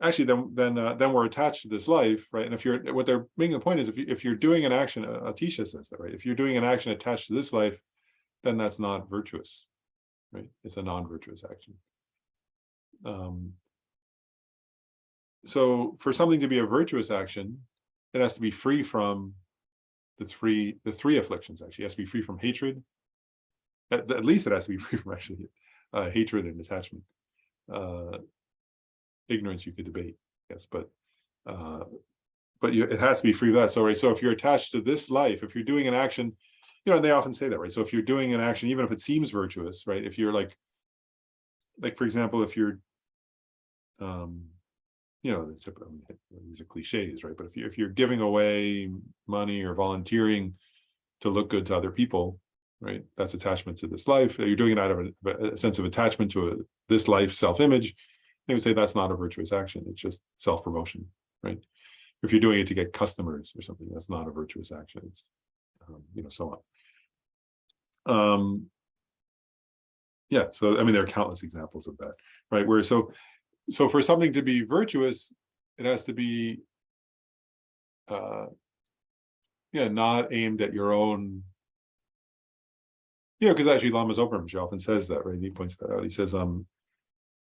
actually then we're attached to this life, right? And what they're making the point is, if you're doing an action, Atisha says that, right? If you're doing an action attached to this life, then that's not virtuous, right? It's a non-virtuous action. So for something to be a virtuous action, it has to be free from the three afflictions. Actually, it has to be free from hatred. At least it has to be free from actually hatred and attachment. Ignorance you could debate, yes, but it has to be free of that. So, right, so if you're attached to this life, if you're doing an action, they often say that, right? So if you're doing an action, even if it seems virtuous, right? If you're like for example, if you're these are cliches, right? But if you're giving away money or volunteering to look good to other people, right? That's attachment to this life. You're doing it out of a sense of attachment to this life self-image. They would say that's not a virtuous action. It's just self-promotion, right? If you're doing it to get customers or something, that's not a virtuous action. It's, so on. So I mean, there are countless examples of that, right? Where so for something to be virtuous, it has to be, not aimed at your own. Because actually Lama Zopa Rinpoche often says that, right? He points that out.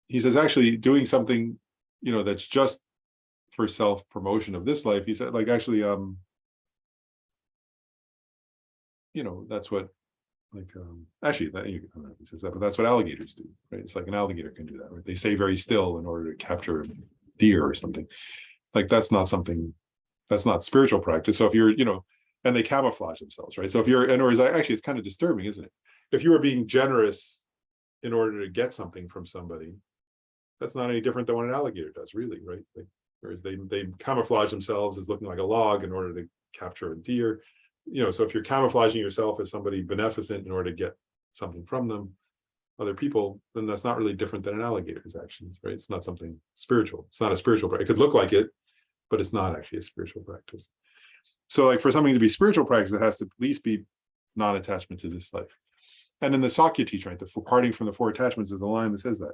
He says actually doing something, that's just for self-promotion of this life. He said, like, actually, that's what, like, actually, I don't know if he says that, but that's what alligators do, right? It's like an alligator can do that, right? They stay very still in order to capture deer or something. Like, that's not spiritual practice. So if you're, and they camouflage themselves, right? So if you're, actually, it's kind of disturbing, isn't it? If you were being generous in order to get something from somebody, that's not any different than what an alligator does, really, right? Whereas they camouflage themselves as looking like a log in order to capture a deer. So if you're camouflaging yourself as somebody beneficent in order to get something from them, other people, then that's not really different than an alligator's actions, right? It's not something spiritual. It's not a spiritual practice. It could look like it, but it's not actually a spiritual practice. So, like, for something to be spiritual practice, it has to at least be non-attachment to this life. And in the Sakya teaching, right, the parting from the four attachments is a line that says that.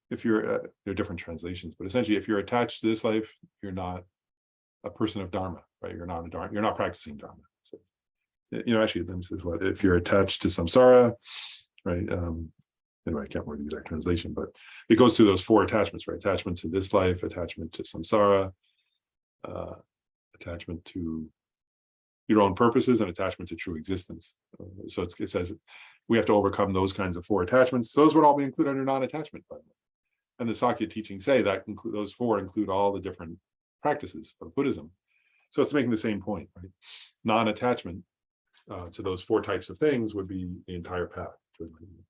If you're, there are different translations, but essentially, if you're attached to this life, you're not a person of Dharma, right? You're not practicing Dharma. So, actually, then says what? If you're attached to samsara, right? anyway, I can't remember the exact translation, but it goes through those 4 attachments, right? Attachment to this life, attachment to samsara, attachment to your own purposes, and attachment to true existence. So it says we have to overcome those kinds of 4 attachments. Those would all be included under non-attachment, by the way. And the Sakya teachings say that those 4 include all the different practices of Buddhism. So it's making the same point, right? Non-attachment to those 4 types of things would be the entire path to enlightenment.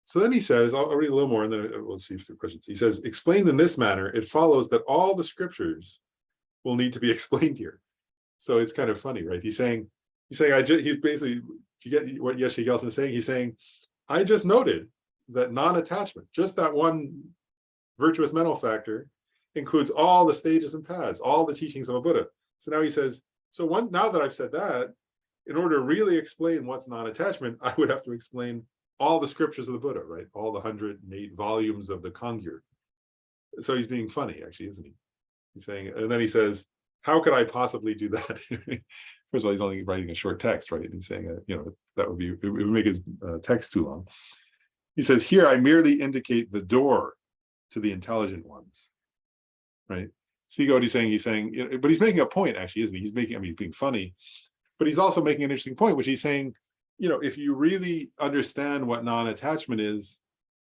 So then he says, I'll read a little more and then we'll see if there are questions. He says, explained in this manner, it follows that all the scriptures will need to be explained here. So it's kind of funny, right? He's basically, you get what Yeshe Gelson is saying, he's saying, I just noted that non-attachment, just that one virtuous mental factor, includes all the stages and paths, all the teachings of a Buddha. So now he says, now that I've said that, in order to really explain what's non-attachment, I would have to explain all the scriptures of the Buddha, right? All the 108 volumes of the Kongyur. So he's being funny, actually, isn't he? He's saying, and then he says, how could I possibly do that? First of all, he's only writing a short text, right? And he's saying, that would it would make his text too long. He says, here I merely indicate the door to the intelligent ones, right? See what he's saying, but he's making a point, actually, isn't he? He's being funny, but he's also making an interesting point, which he's saying, if you really understand what non-attachment is,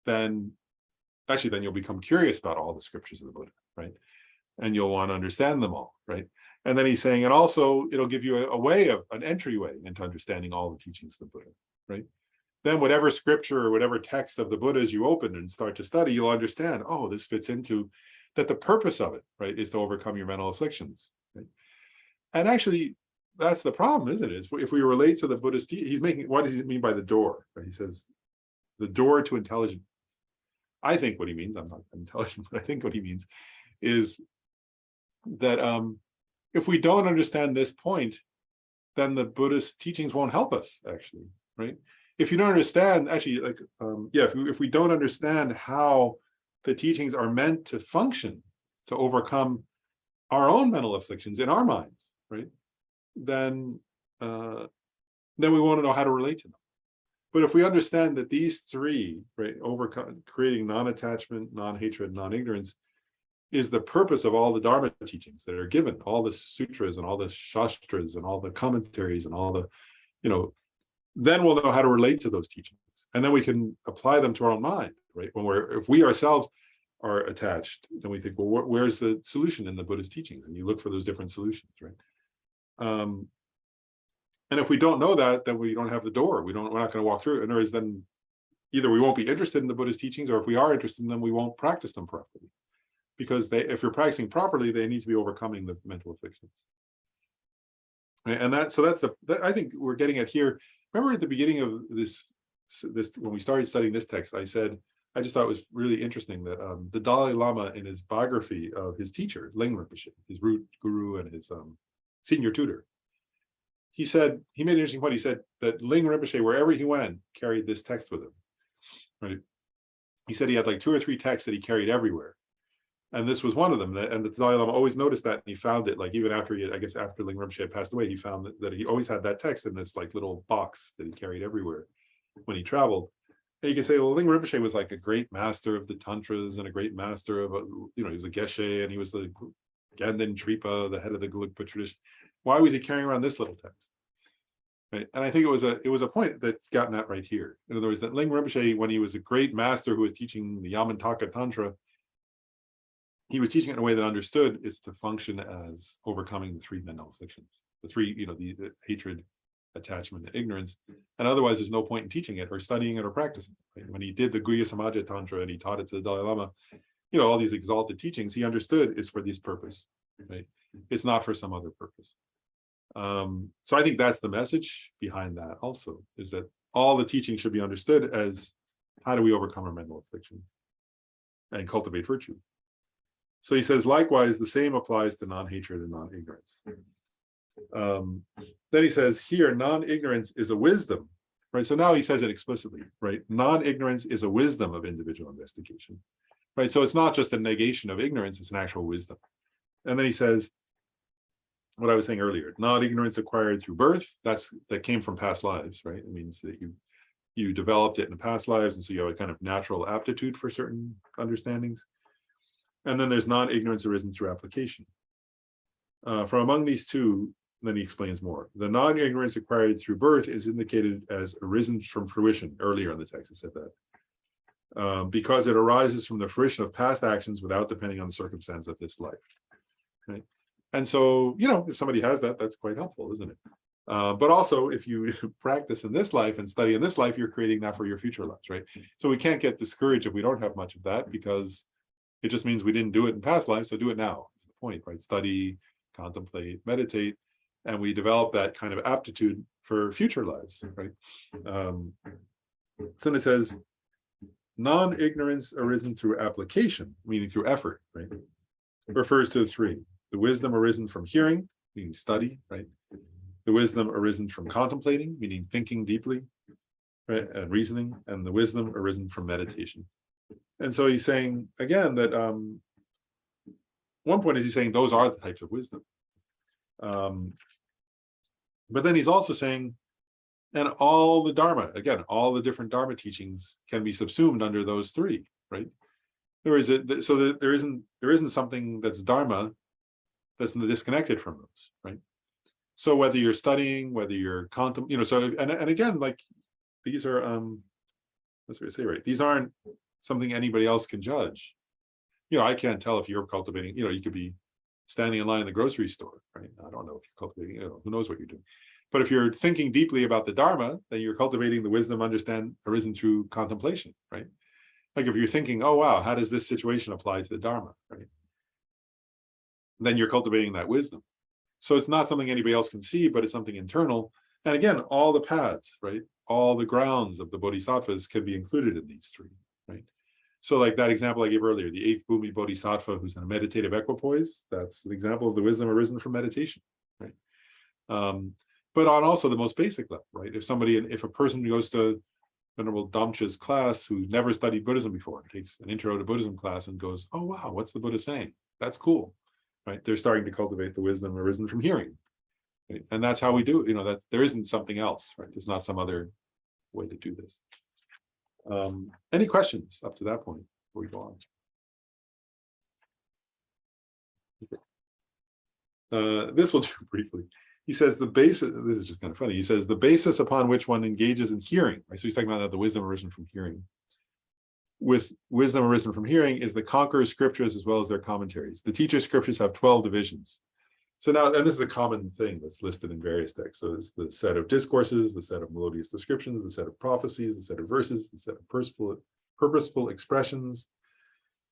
then you'll become curious about all the scriptures of the Buddha, right? And you'll want to understand them all, right? And then he's saying, and also it'll give you an entryway into understanding all the teachings of the Buddha, right? Then whatever scripture or whatever text of the Buddhas you open and start to study, you'll understand, oh, this fits into that the purpose of it, right, is to overcome your mental afflictions, right? And actually, that's the problem, isn't it? If we relate to the Buddhist, what does he mean by the door? Right? He says, the door to intelligence. I think what he means, I'm not intelligent, but I think what he means is that if we don't understand this point, then the Buddhist teachings won't help us, actually, right? If you don't understand, actually, if we don't understand how the teachings are meant to function to overcome our own mental afflictions in our minds, right? Then we won't know how to relate to them. But if we understand that these 3, right, creating non-attachment, non-hatred, non-ignorance, is the purpose of all the Dharma teachings that are given, all the sutras and all the shastras and all the commentaries and all the, then we'll know how to relate to those teachings. And then we can apply them to our own mind, right? If we ourselves are attached, then we think, well, where's the solution in the Buddhist teachings? And you look for those different solutions, right? And if we don't know that, then we don't have the door. We're not going to walk through it. In other words, then either we won't be interested in the Buddhist teachings, or if we are interested in them, we won't practice them properly. Because if you're practicing properly, they need to be overcoming the mental afflictions. Right? And I think we're getting at here. Remember at the beginning of this when we started studying this text, I said, I just thought it was really interesting that the Dalai Lama, in his biography of his teacher, Ling Rinpoche, his root guru and his senior tutor, he made an interesting point. He said that Ling Rinpoche, wherever he went, carried this text with him, right? He said he had like 2 or 3 texts that he carried everywhere. And this was one of them. And the Dalai Lama always noticed that, and he found it, like, even after after Ling Rinpoche had passed away, he found that he always had that text in this like little box that he carried everywhere when he traveled. And you can say, well, Ling Rinpoche was like a great master of the tantras and a great master of, he was a geshe, and he was the Ganden Tripa, the head of the Gelugpa tradition. Why was he carrying around this little text? Right? And I think it was a point that's gotten at right here. In other words, that Ling Rinpoche, when he was a great master who was teaching the Yamantaka Tantra, he was teaching it in a way that understood is to function as overcoming the 3 mental afflictions, the 3, the hatred, attachment, and ignorance. And otherwise, there's no point in teaching it or studying it or practicing it. Right? When he did the Guhya Samaja Tantra and he taught it to the Dalai Lama, all these exalted teachings, he understood is for this purpose. Right? It's not for some other purpose. So I think that's the message behind that also, is that all the teaching should be understood as how do we overcome our mental afflictions and cultivate virtue. So he says, likewise, the same applies to non-hatred and non-ignorance. Then he says here, non-ignorance is a wisdom, right? So now he says it explicitly, right? Non-ignorance is a wisdom of individual investigation, right? So it's not just a negation of ignorance, it's an actual wisdom. And then he says, what I was saying earlier, non-ignorance acquired through birth, that came from past lives, right? It means that you developed it in past lives, and so you have a kind of natural aptitude for certain understandings. And then there's non-ignorance arisen through application. From among these two, then he explains more. The non-ignorance acquired through birth is indicated as arisen from fruition. Earlier in the text, it said that. Because it arises from the fruition of past actions without depending on the circumstance of this life. Right? And so, if somebody has that, that's quite helpful, isn't it? But also, if you practice in this life and study in this life, you're creating that for your future lives, right? So we can't get discouraged if we don't have much of that, because it just means we didn't do it in past lives, so do it now. That's the point, right? Study, contemplate, meditate, and we develop that kind of aptitude for future lives, right? So it says, non-ignorance arisen through application, meaning through effort, right? Refers to the three. The wisdom arisen from hearing, meaning study, right? The wisdom arisen from contemplating, meaning thinking deeply, right, and reasoning, and the wisdom arisen from meditation. And so he's saying again that one point is he's saying those are the types of wisdom. But then he's also saying, and all the Dharma, again, all the different Dharma teachings can be subsumed under those three, right? There isn't something that's Dharma that's disconnected from those, right? So whether you're studying, whether you're contemplating, so and again, like these are what's what I say, right? These aren't something anybody else can judge. I can't tell if you're cultivating, you could be standing in line in the grocery store, right? I don't know if you're cultivating, who knows what you're doing. But if you're thinking deeply about the Dharma, then you're cultivating the wisdom arisen through contemplation, right? Like if you're thinking, oh wow, how does this situation apply to the Dharma, right? Then you're cultivating that wisdom. So it's not something anybody else can see, but it's something internal. And again, all the paths, right? All the grounds of the bodhisattvas can be included in these three, right? So like that example I gave earlier, the 8th Bhumi Bodhisattva who's in a meditative equipoise, that's an example of the wisdom arisen from meditation, right? But on also the most basic level, right? If a person goes to Venerable Damcha's class who never studied Buddhism before, takes an intro to Buddhism class and goes, oh wow, what's the Buddha saying? That's cool, right? They're starting to cultivate the wisdom arisen from hearing. Right? And that's how we do it. That there isn't something else, right? There's not some other way to do this. Any questions up to that point before we go on? This will do briefly. He says the basis, this is just kind of funny. He says the basis upon which one engages in hearing, right? So he's talking about the wisdom arisen from hearing. With wisdom arisen from hearing is the conqueror's scriptures as well as their commentaries. The teacher's scriptures have 12 divisions. So now, and this is a common thing that's listed in various texts. So it's the set of discourses, the set of melodious descriptions, the set of prophecies, the set of verses, the set of purposeful expressions,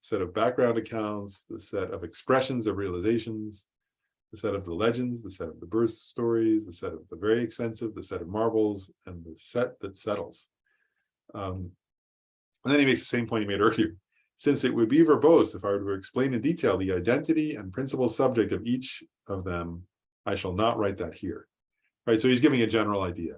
set of background accounts, the set of expressions of realizations, the set of the legends, the set of the birth stories, the set of the very extensive, the set of marvels, and the set that settles. And then he makes the same point he made earlier. Since it would be verbose if I were to explain in detail the identity and principal subject of each of them, I shall not write that here. Right, so he's giving a general idea.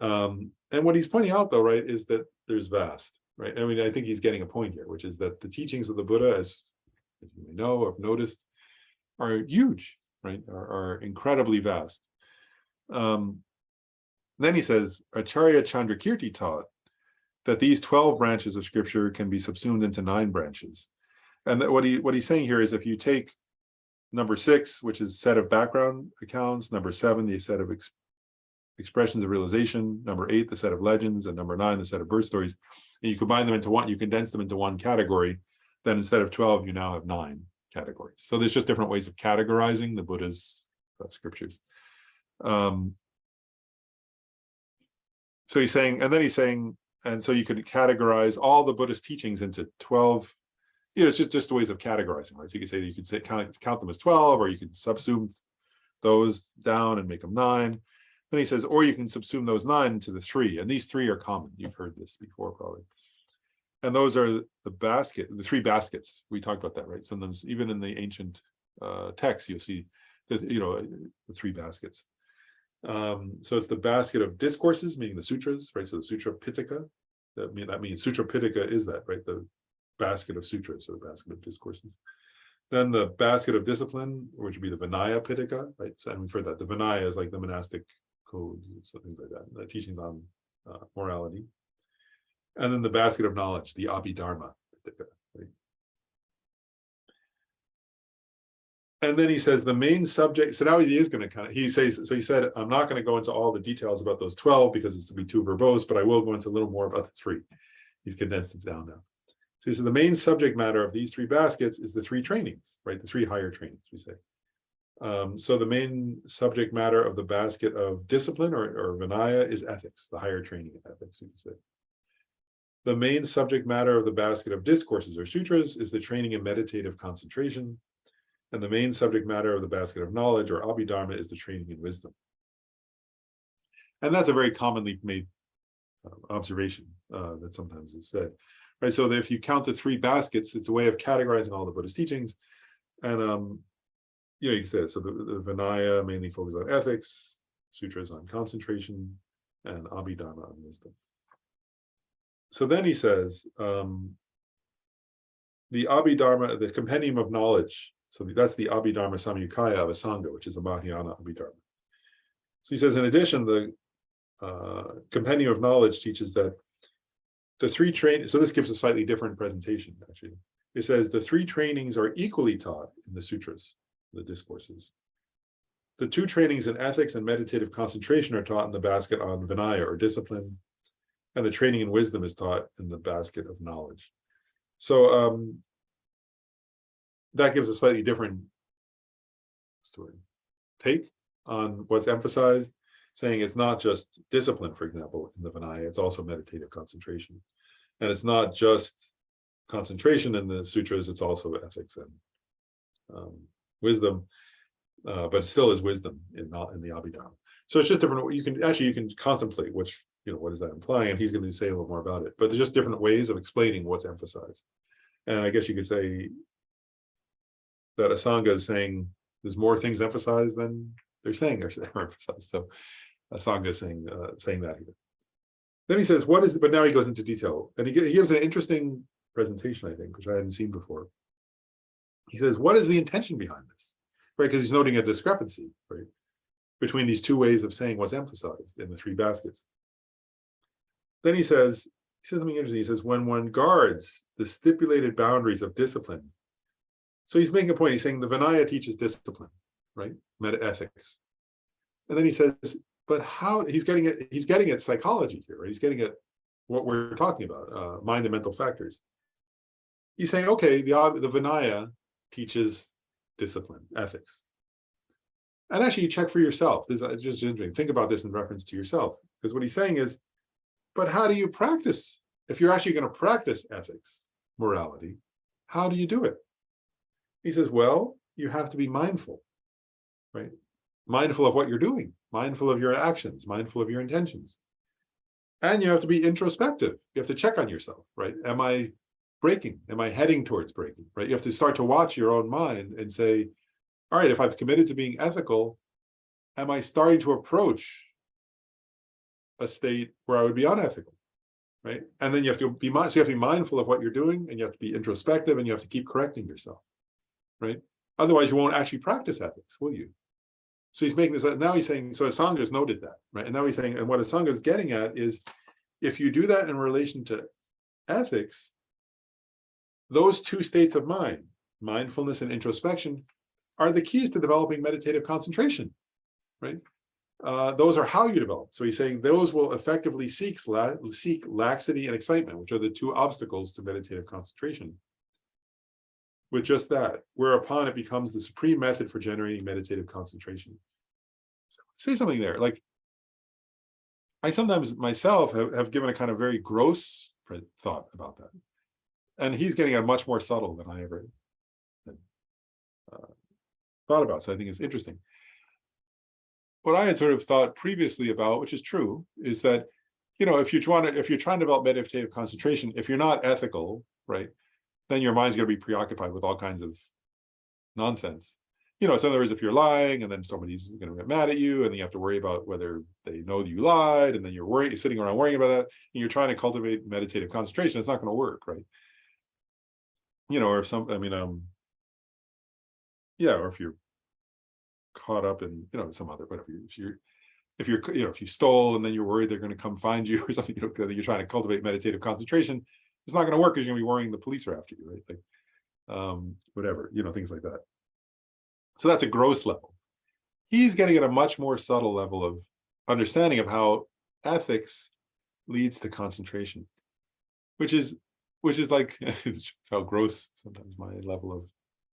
And what he's pointing out, though, right, is that there's vast, right? I mean, I think he's getting a point here, which is that the teachings of the Buddha, as you may know or have noticed, are huge, right? Are incredibly vast. Then he says, Acharya Chandrakirti taught that these 12 branches of scripture can be subsumed into 9 branches. And that what he's saying here is if you take number 6, which is set of background accounts, number 7, the set of expressions of realization, number 8, the set of legends, and number 9, the set of birth stories, and you combine them into one, you condense them into one category, then instead of 12, you now have 9 categories. So there's just different ways of categorizing the Buddha's scriptures. So he's saying, and so you could categorize all the Buddhist teachings into 12, it's just ways of categorizing, right? So you could say count them as 12, or you could subsume those down and make them 9. Then he says, or you can subsume those 9 into the 3, and these 3 are common. You've heard this before, probably. And those are the 3 baskets. We talked about that, right? Sometimes even in the ancient texts, you'll see that, the 3 baskets. So it's the basket of discourses, meaning the sutras, right? So the Sutra Pitaka, that means Sutra Pitaka is that, right? The basket of sutras, or the basket of discourses. Then the basket of discipline, which would be the Vinaya Pitaka, right? So, and we've heard that the Vinaya is like the monastic code, so things like that, the teachings on morality, And then the basket of knowledge, the Abhidharma. Right? And then he says the main subject. So now he is going to kind of, he says, so he said, I'm not going to go into all the details about those 12 because it's to be too verbose, but I will go into a little more about the 3. He's condensed it down now. So he said the main subject matter of these 3 baskets is the 3 trainings, right? The 3 higher trainings, we say. So the main subject matter of the basket of discipline or Vinaya is ethics, the higher training in ethics, you could say. The main subject matter of the basket of discourses or sutras is the training in meditative concentration. And the main subject matter of the basket of knowledge or Abhidharma is the training in wisdom. And that's a very commonly made observation that sometimes is said. Right, so that if you count the 3 baskets, it's a way of categorizing all the Buddhist teachings. And you can say, so the Vinaya mainly focuses on ethics, sutras on concentration, and Abhidharma on wisdom. So then he says, the Abhidharma, the compendium of knowledge, so that's the Abhidharma Samyukaya of a Sangha, which is a Mahayana Abhidharma. So he says, in addition, the compendium of knowledge teaches that the 3 trainings, so this gives a slightly different presentation, actually. It says the 3 trainings are equally taught in the sutras, the discourses. The 2 trainings in ethics and meditative concentration are taught in the basket on Vinaya or discipline, and the training in wisdom is taught in the basket of knowledge. So that gives a slightly different story, take on what's emphasized, saying it's not just discipline, for example, in the Vinaya, it's also meditative concentration. And it's not just concentration in the sutras, it's also ethics and wisdom, but it still is wisdom in the Abhidharma. So it's just different. You can contemplate which, what is that implying? And he's going to say a little more about it. But there's just different ways of explaining what's emphasized. And I guess you could say that a Sangha is saying there's more things emphasized than they're saying are emphasized. So a Sangha is saying that here. Then he says, but now he goes into detail. And he gives an interesting presentation, I think, which I hadn't seen before. He says, what is the intention behind this? Right, because he's noting a discrepancy, right, between these 2 ways of saying what's emphasized in the 3 baskets. Then he says something interesting. He says, when one guards the stipulated boundaries of discipline. So he's making a point. He's saying the Vinaya teaches discipline, right? Meta ethics. And then he says, but how he's getting at psychology here, right? He's getting at what we're talking about, mind and mental factors. He's saying, okay, the Vinaya teaches discipline, ethics. And actually, you check for yourself. This is just interesting. Think about this in reference to yourself. Because what he's saying is, but how do you practice? If you're actually going to practice ethics, morality, how do you do it? He says, well, you have to be mindful, right? Mindful of what you're doing, mindful of your actions, mindful of your intentions. And you have to be introspective. You have to check on yourself, right? Am I breaking? Am I heading towards breaking, right? You have to start to watch your own mind and say, all right, if I've committed to being ethical, am I starting to approach a state where I would be unethical, right? And then you have to be mindful of what you're doing, and you have to be introspective, and you have to keep correcting yourself, right? Otherwise, you won't actually practice ethics, will you? So he's making this, now he's saying, so Asanga has noted that, right? And now he's saying, and what Asanga is getting at is, if you do that in relation to ethics, those 2 states of mind, mindfulness and introspection, are the keys to developing meditative concentration, right? Those are how you develop. So he's saying those will effectively seek laxity and excitement, which are the 2 obstacles to meditative concentration. With just that, whereupon it becomes the supreme method for generating meditative concentration. So say something there. Like, I sometimes myself have given a kind of very gross thought about that. And he's getting a much more subtle than I ever thought about. So I think it's interesting. What I had sort of thought previously about, which is true, is that, if you're trying to develop meditative concentration, if you're not ethical, right, then your mind's going to be preoccupied with all kinds of nonsense. So in other words, if you're lying and then somebody's going to get mad at you, and then you have to worry about whether they know that you lied, and then you're sitting around worrying about that, and you're trying to cultivate meditative concentration, it's not going to work, right? Or if or if you're caught up in, some other, whatever, if you're, if you stole and then you're worried they're going to come find you or something, that you're trying to cultivate meditative concentration, it's not going to work because you're going to be worrying the police are after you, right? Like, whatever, things like that. So that's a gross level. He's getting at a much more subtle level of understanding of how ethics leads to concentration, which is like how gross sometimes my level of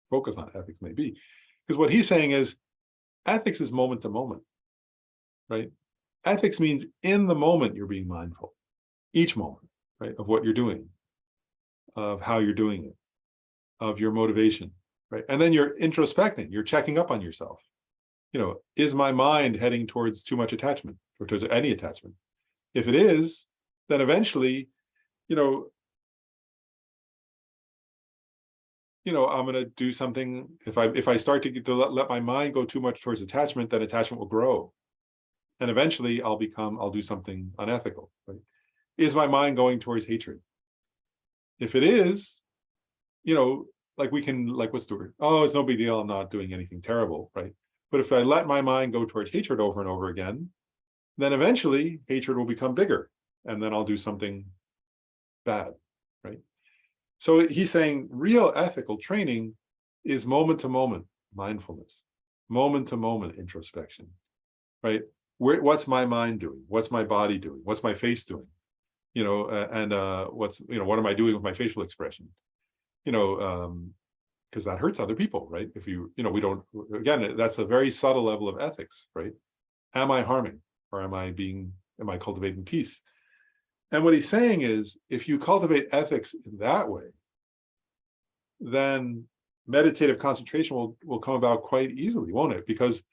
focus on ethics may be. Because what he's saying is ethics is moment to moment, right? Ethics means in the moment you're being mindful, each moment, right, of what you're doing, of how you're doing it, of your motivation, right? And then you're introspecting, you're checking up on yourself. Is my mind heading towards too much attachment or towards any attachment? If it is, then eventually, I'm going to do something. If I start to let my mind go too much towards attachment, then attachment will grow. And eventually I'll do something unethical, right? Is my mind going towards hatred? If it is, like what's the word? Oh, it's no big deal. I'm not doing anything terrible, right? But if I let my mind go towards hatred over and over again, then eventually hatred will become bigger and then I'll do something bad, right? So he's saying real ethical training is moment to moment mindfulness, moment to moment introspection, right? What's my mind doing? What's my body doing? What's my face doing? What am I doing with my facial expression? Because that hurts other people, right? If we don't, again, that's a very subtle level of ethics, right? Am I harming or am I cultivating peace? And what he's saying is, if you cultivate ethics in that way, then meditative concentration will come about quite easily, won't it? Because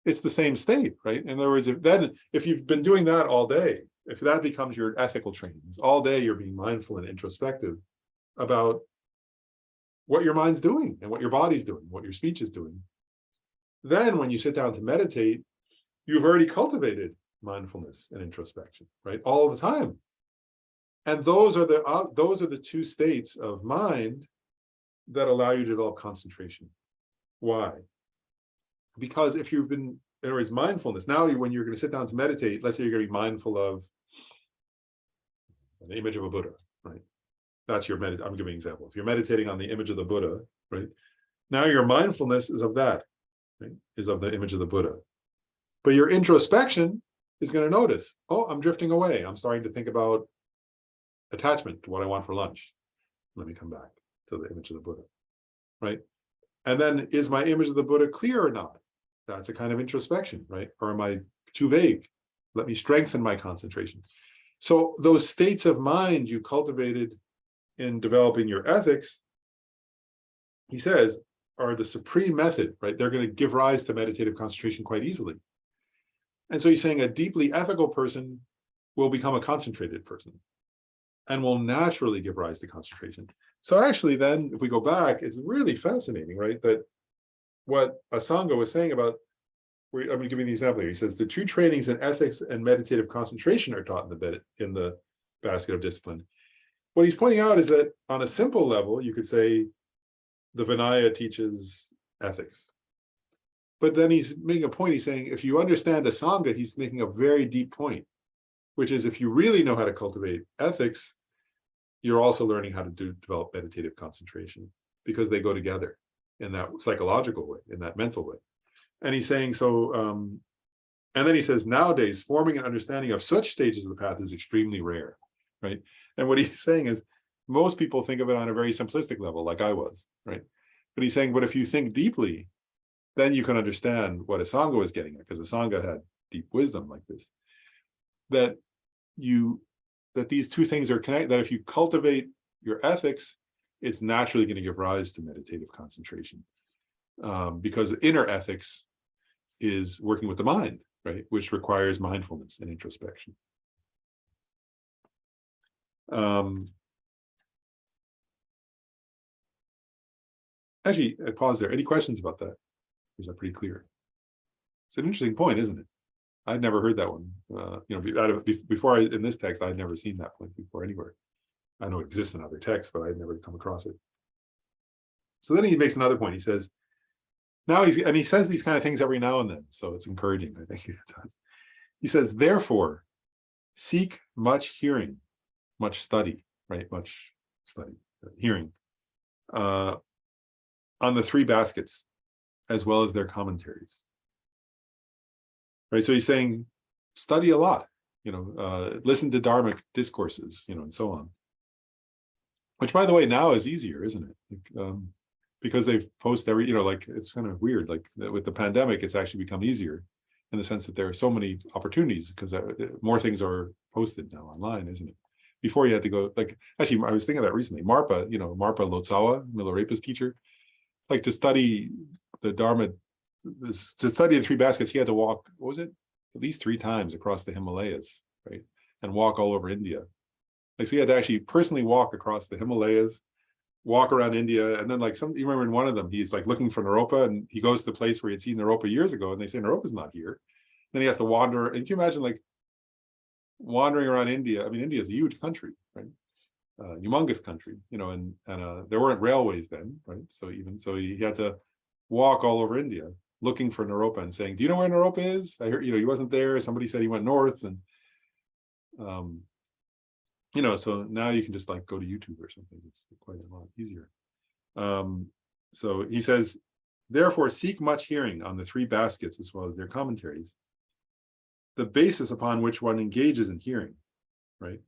it's the same state, right? In other words, if you've been doing that all day, if that becomes your ethical training, all day you're being mindful and introspective about what your mind's doing and what your body's doing, what your speech is doing. Then when you sit down to meditate, you've already cultivated mindfulness and introspection, right? All the time. And those are the two states of mind that allow you to develop concentration. Why? Because if you've been, in other words, mindfulness, now when you're going to sit down to meditate, let's say you're going to be mindful of an image of a Buddha, right? That's your I'm giving an example. If you're meditating on the image of the Buddha, right? Now your mindfulness is of that, right? Is of the image of the Buddha. But your introspection is going to notice, oh, I'm drifting away. I'm starting to think about attachment to what I want for lunch. Let me come back to the image of the Buddha, right? And then is my image of the Buddha clear or not? That's a kind of introspection, right? Or am I too vague? Let me strengthen my concentration. So those states of mind you cultivated in developing your ethics, he says, are the supreme method, right? They're going to give rise to meditative concentration quite easily. And so he's saying a deeply ethical person will become a concentrated person and will naturally give rise to concentration. So actually then, if we go back, it's really fascinating, right? That what Asanga was saying about, I'm going to give you an example here. He says, the true trainings in ethics and meditative concentration are taught in the basket of discipline. What he's pointing out is that on a simple level, you could say the Vinaya teaches ethics. But then he's making a point. He's saying, if you understand Asanga, he's making a very deep point, which is if you really know how to cultivate ethics, you're also learning how to develop meditative concentration, because they go together in that psychological way, in that mental way. And he's saying, and then he says, nowadays, forming an understanding of such stages of the path is extremely rare, right? And what he's saying is, most people think of it on a very simplistic level, like I was, right? But he's saying, but if you think deeply, then you can understand what Asanga was getting at, because Asanga had deep wisdom like this, that these two things are connected, that if you cultivate your ethics, it's naturally going to give rise to meditative concentration. Because inner ethics is working with the mind, right? Which requires mindfulness and introspection. Actually, I pause there. Any questions about that? Is that pretty clear? It's an interesting point, isn't it? I'd never heard that one. Before in this text, I'd never seen that point before anywhere. I know it exists in other texts, but I'd never come across it. So then he makes another point. He says, he says these kind of things every now and then, so it's encouraging, I think. He says, therefore, seek much hearing, much study, right? Much study, hearing, on the three baskets, as well as their commentaries. Right. So he's saying, study a lot, listen to Dharmic discourses, and so on. Which, by the way, now is easier, isn't it? Because they've posted it's kind of weird. Like with the pandemic, it's actually become easier in the sense that there are so many opportunities because more things are posted now online, isn't it? Before you had to go, actually, I was thinking of that recently. Marpa Lotsawa, Milarepa's teacher, to study the Dharma, to study the three baskets, he had to walk, what was it? At least 3 times across the Himalayas, right? And walk all over India. So he had to actually personally walk across the Himalayas, walk around India, and then you remember in one of them, he's looking for Naropa, and he goes to the place where he had seen Naropa years ago, and they say Naropa's not here. Then he has to wander, and can you imagine wandering around India? I mean, India is a huge country, right? Humongous country, and there weren't railways then, right? So he had to walk all over India looking for Naropa and saying, "Do you know where Naropa is? I heard, he wasn't there. Somebody said he went north." And so now you can just go to YouTube or something. It's quite a lot easier. So he says, therefore, seek much hearing on the three baskets as well as their commentaries, the basis upon which one engages in hearing, right?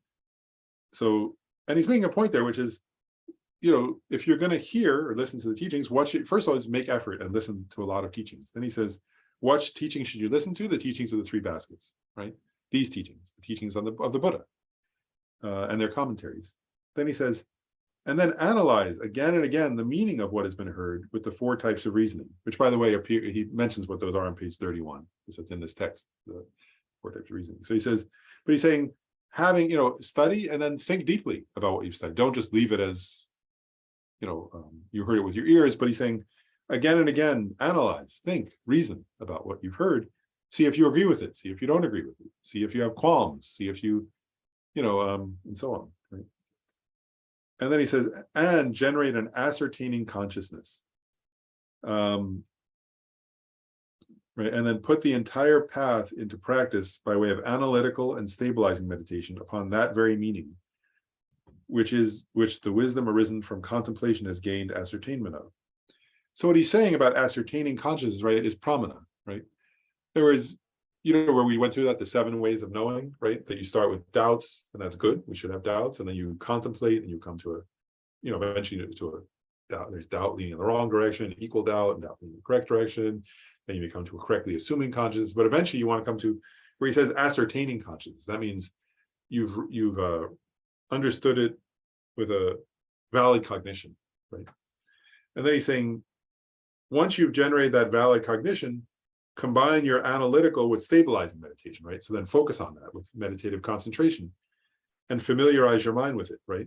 So, and he's making a point there, which is, if you're going to hear or listen to the teachings, first of all, is make effort and listen to a lot of teachings. Then he says, what teachings should you listen to? The teachings of the three baskets, right? These teachings, the teachings of the Buddha. And their commentaries. Then he says, and then analyze again and again the meaning of what has been heard with the 4 types of reasoning, which, by the way, he mentions what those are on page 31. So it's in this text, the 4 types of reasoning. So he says, but he's saying, having, study and then think deeply about what you've studied. Don't just leave it as, you heard it with your ears, but he's saying, again and again, analyze, think, reason about what you've heard. See if you agree with it. See if you don't agree with it. See if you have qualms. See if you and so on, right? And then he says, and generate an ascertaining consciousness, right? And then put the entire path into practice by way of analytical and stabilizing meditation upon that very meaning, which the wisdom arisen from contemplation has gained ascertainment of. So what he's saying about ascertaining consciousness, right, is pramana, right? There was, where we went through that, the 7 ways of knowing, right? That you start with doubts, and that's good. We should have doubts. And then you contemplate and you come to eventually to a doubt. There's doubt leading in the wrong direction, equal doubt, and doubt leading in the correct direction. Then you become to a correctly assuming consciousness. But eventually you want to come to where he says ascertaining consciousness. That means you've understood it with a valid cognition, right? And then he's saying, once you've generated that valid cognition, combine your analytical with stabilizing meditation, right? So then focus on that with meditative concentration and familiarize your mind with it, right?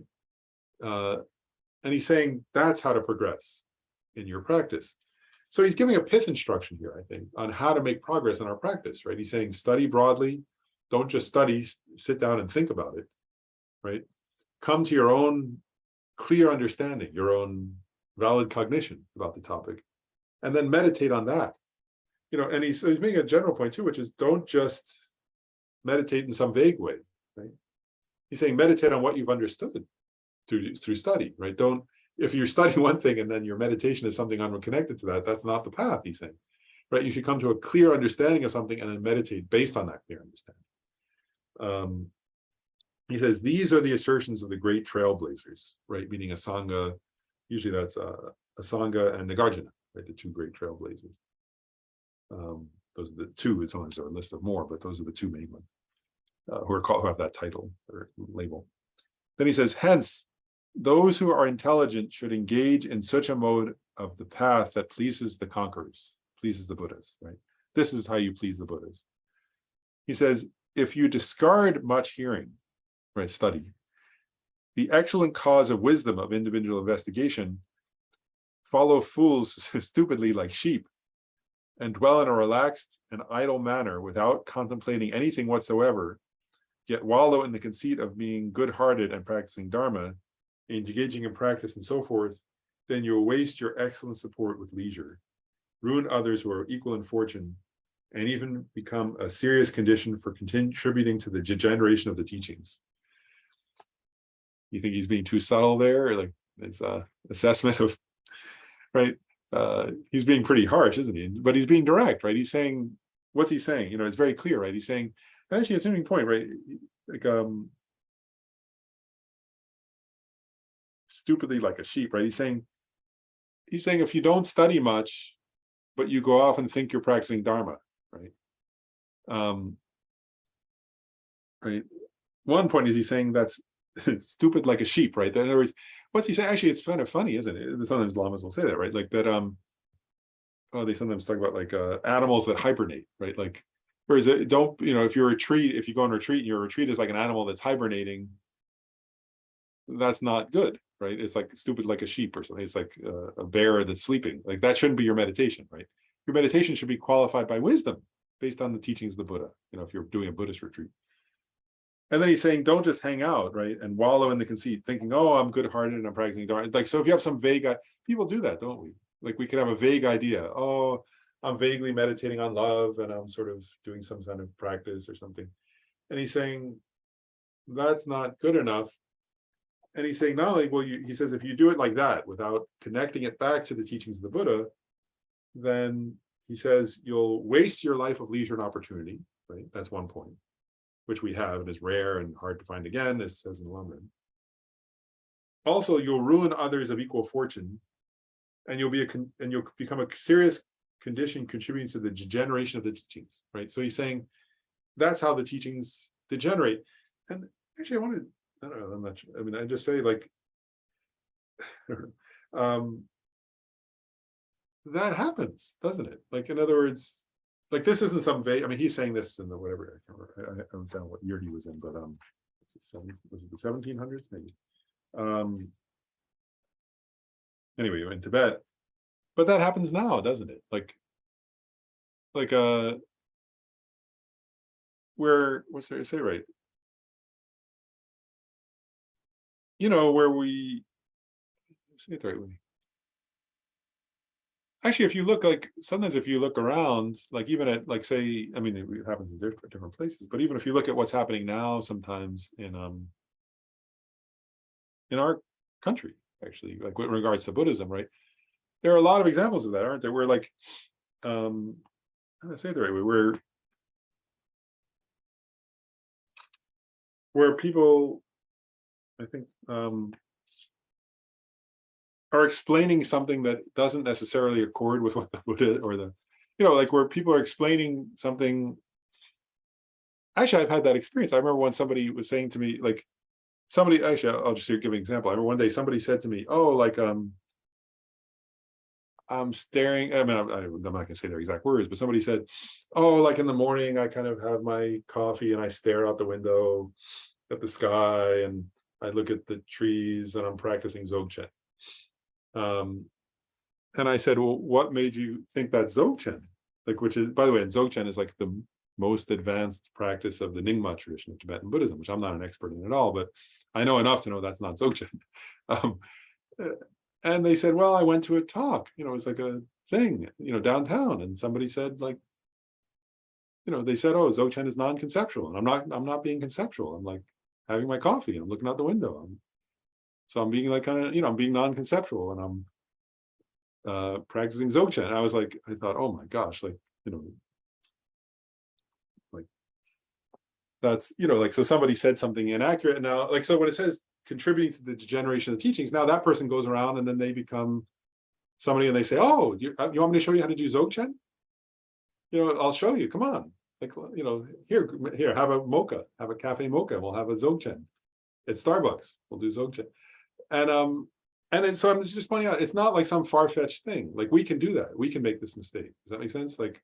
And he's saying that's how to progress in your practice. So he's giving a pith instruction here, I think, on how to make progress in our practice, right? He's saying study broadly, don't just study, sit down and think about it, right? Come to your own clear understanding, your own valid cognition about the topic, and then meditate on that. And he's making a general point too, which is don't just meditate in some vague way, right? He's saying meditate on what you've understood through study, right? If you're studying one thing and then your meditation is something unconnected to that, that's not the path, he's saying, right? You should come to a clear understanding of something and then meditate based on that clear understanding. He says, these are the assertions of the great trailblazers, right? Meaning a Sangha, usually that's a Sangha and Nagarjuna, right? The 2 great trailblazers. Those are the 2, it's only a list of more, but those are the 2 main ones who have that title or label. Then he says, hence, those who are intelligent should engage in such a mode of the path that pleases the conquerors, pleases the Buddhas, right? This is how you please the Buddhas. He says, if you discard much hearing, right, study, the excellent cause of wisdom of individual investigation, follow fools stupidly like sheep, and dwell in a relaxed and idle manner without contemplating anything whatsoever, yet wallow in the conceit of being good-hearted and practicing Dharma, engaging in practice and so forth, then you'll waste your excellent support with leisure, ruin others who are equal in fortune, and even become a serious condition for contributing to the degeneration of the teachings. You think he's being too subtle there, or like his assessment of, right? He's being pretty harsh, isn't he? But he's being direct, right? He's saying, what's he saying? You know, it's very clear, right? He's saying, and actually, it's an interesting point, right? Like, stupidly like a sheep, right? He's saying if you don't study much, but you go off and think you're practicing Dharma, right? Right. One point is he's saying that's stupid like a sheep, right? In other words, what's he saying? Actually, it's kind of funny, isn't it? Sometimes lamas will say that, right? Like that. They sometimes talk about like animals that hibernate, right? Like, whereas don't, you know, if you go on retreat and your retreat is like an animal that's hibernating, that's not good, right? It's like stupid like a sheep or something. It's like a bear that's sleeping. Like that shouldn't be your meditation, right? Your meditation should be qualified by wisdom based on the teachings of the Buddha, you know, if you're doing a Buddhist retreat. And then he's saying, don't just hang out, right? And wallow in the conceit, thinking, oh, I'm good-hearted and I'm practicing Dharma. Like, so if you have some vague, people do that, don't we? Like we could have a vague idea. Oh, I'm vaguely meditating on love and I'm sort of doing some kind of practice or something. And he's saying, that's not good enough. And he's saying, not only, well, he says, if you do it like that without connecting it back to the teachings of the Buddha, then he says, you'll waste your life of leisure and opportunity, right? That's one point, which we have and is rare and hard to find again, as says in the long run. Also, you'll ruin others of equal fortune, and you'll become a serious condition contributing to the degeneration of the teachings, right? So he's saying that's how the teachings degenerate. And actually, I don't know, I'm not sure. I mean, I just say like, that happens, doesn't it? Like, in other words, like this isn't some vague, I mean, he's saying this in the whatever, I can't remember, I haven't found what year he was in, but was it the 1700s maybe? Anyway, in Tibet, but that happens now, doesn't it? Where, what's there to say, right? You know, where we say it the right way. Actually, if you look, like sometimes if you look around, like even at, like, say, I mean, it happens in different places, but even if you look at what's happening now, sometimes in our country, actually, like with regards to Buddhism, right? There are a lot of examples of that, aren't there? Where like, I'm gonna say it the right way, where people, I think, are explaining something that doesn't necessarily accord with what the Buddha or the, you know, like where people are explaining something. Actually, I've had that experience. I remember when somebody was saying to me, like somebody, actually, I'll just give an example. I remember one day somebody said to me, oh, like, I'm staring, I mean, I'm not gonna say their exact words, but somebody said, oh, like in the morning, I kind of have my coffee and I stare out the window at the sky and I look at the trees and I'm practicing Dzogchen. And I said, well, what made you think that's Dzogchen? Like, which is, by the way, Dzogchen is like the most advanced practice of the Nyingma tradition of Tibetan Buddhism, which I'm not an expert in at all, but I know enough to know that's not Dzogchen. And they said, well, I went to a talk, you know, it's like a thing, you know, downtown. And somebody said, like, you know, they said, oh, Dzogchen is non-conceptual. And I'm not being conceptual. I'm like having my coffee and I'm looking out the window. So I'm being like kind of, you know, I'm being non-conceptual and I'm practicing Dzogchen. And I was like, I thought, oh my gosh, like, you know, like that's, you know, like, so somebody said something inaccurate. And now, like, so when it says contributing to the degeneration of the teachings, now that person goes around and then they become somebody and they say, oh, you want me to show you how to do Dzogchen? You know, I'll show you, come on. Like, you know, here, have a mocha, have a cafe mocha. We'll have a Dzogchen at Starbucks. We'll do Dzogchen. And then, so I'm just pointing out, it's not like some far-fetched thing. Like we can do that. We can make this mistake. Does that make sense? Like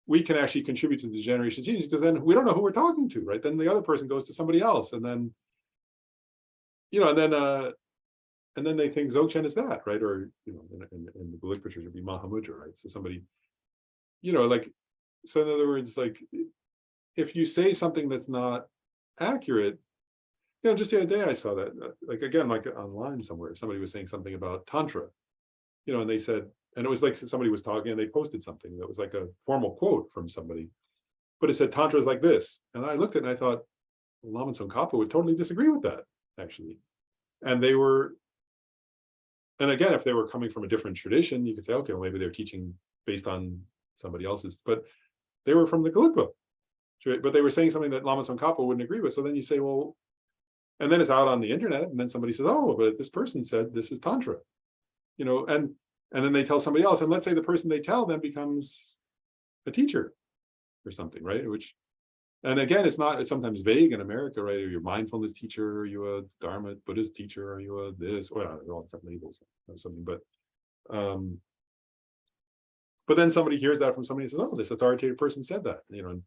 we can actually contribute to the degeneration of teachings because then we don't know who we're talking to, right? Then the other person goes to somebody else, and then, you know, and then they think Dzogchen is that, right? Or, you know, in the Buddhist literature, it would be Mahamudra, right? So somebody, you know, like, so in other words, like if you say something that's not accurate, you know, just the other day I saw that, like, again, like online somewhere, somebody was saying something about Tantra, you know, and they said, and it was like somebody was talking and they posted something that was like a formal quote from somebody, but it said Tantra is like this. And I looked at it and I thought, well, Lama Tsongkhapa would totally disagree with that, actually. And they were, and again, if they were coming from a different tradition, you could say, okay, well, maybe they're teaching based on somebody else's, but they were from the Gelugpa, but they were saying something that Lama Tsongkhapa wouldn't agree with. So then you say, well, and then it's out on the internet, and then somebody says, oh, but this person said this is Tantra, and then they tell somebody else, and let's say the person they tell then becomes a teacher or something, right? Which, and again, it's sometimes vague in America, right? Are you a mindfulness teacher? Are you a Dharma Buddhist teacher? Are you a this? Well, they're all different labels or something, but then somebody hears that from somebody and says, oh, this authoritative person said that, and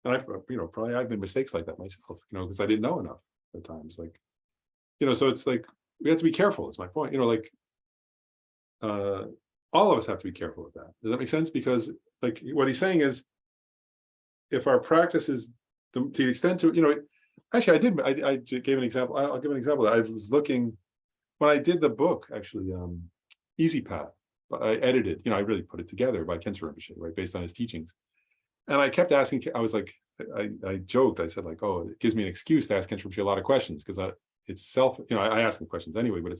I've, probably I've made mistakes like that myself, because I didn't know enough at times, like, so it's like, we have to be careful, is my point, all of us have to be careful with that. Does that make sense? Because like what he's saying is, if our practice is to the extent to, actually I gave an example. I'll give an example. I was looking, when I did the book, actually, Easy Path, I edited, I really put it together by Khenpo Rinpoche, right, based on his teachings. And I kept asking, I was like, I joked, I said like, oh, it gives me an excuse to ask Khenpo Rinpoche a lot of questions, because it's I ask him questions anyway, but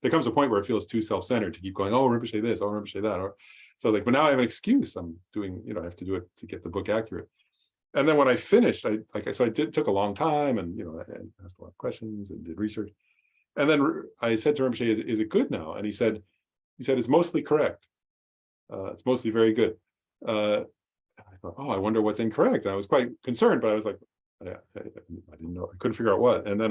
there comes a point where it feels too self-centered to keep going, oh, Rinpoche this, oh, Rinpoche that. Or so like, but now I have an excuse. I'm doing, I have to do it to get the book accurate. And then when I finished, took a long time, and I asked a lot of questions and did research. And then I said to Rinpoche, is it good now? And he said it's mostly correct. It's mostly very good. I thought, oh, I wonder what's incorrect. And I was quite concerned, but I was like, I didn't know, I couldn't figure out what. And then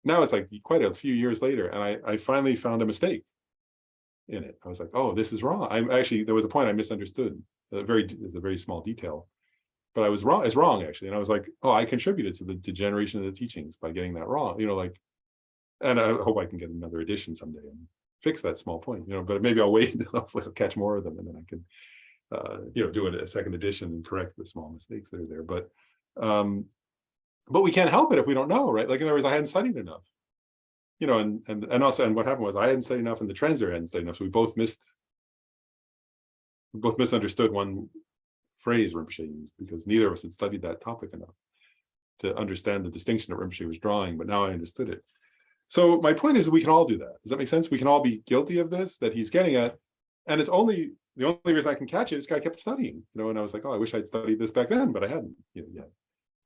now it's like quite a few years later, and I finally found a mistake in it. I was like, oh, this is wrong. There was a point I misunderstood, a very small detail, but I was wrong. It's wrong, actually. And I was like, oh, I contributed to the degeneration of the teachings by getting that wrong, and I hope I can get another edition someday and fix that small point, but maybe I'll wait until hopefully I'll catch more of them, and then I can, do a second edition and correct the small mistakes that are there. But we can't help it if we don't know, right? Like, in other words, I hadn't studied enough, and also, and what happened was I hadn't studied enough, and the translator hadn't studied enough, so we both misunderstood one phrase Rinpoche used, because neither of us had studied that topic enough to understand the distinction that Rinpoche was drawing, but now I understood it. So my point is, we can all do that. Does that make sense? We can all be guilty of this that he's getting at, and the only reason I can catch it is because I kept studying, and I was like, oh, I wish I'd studied this back then, but I hadn't, yet,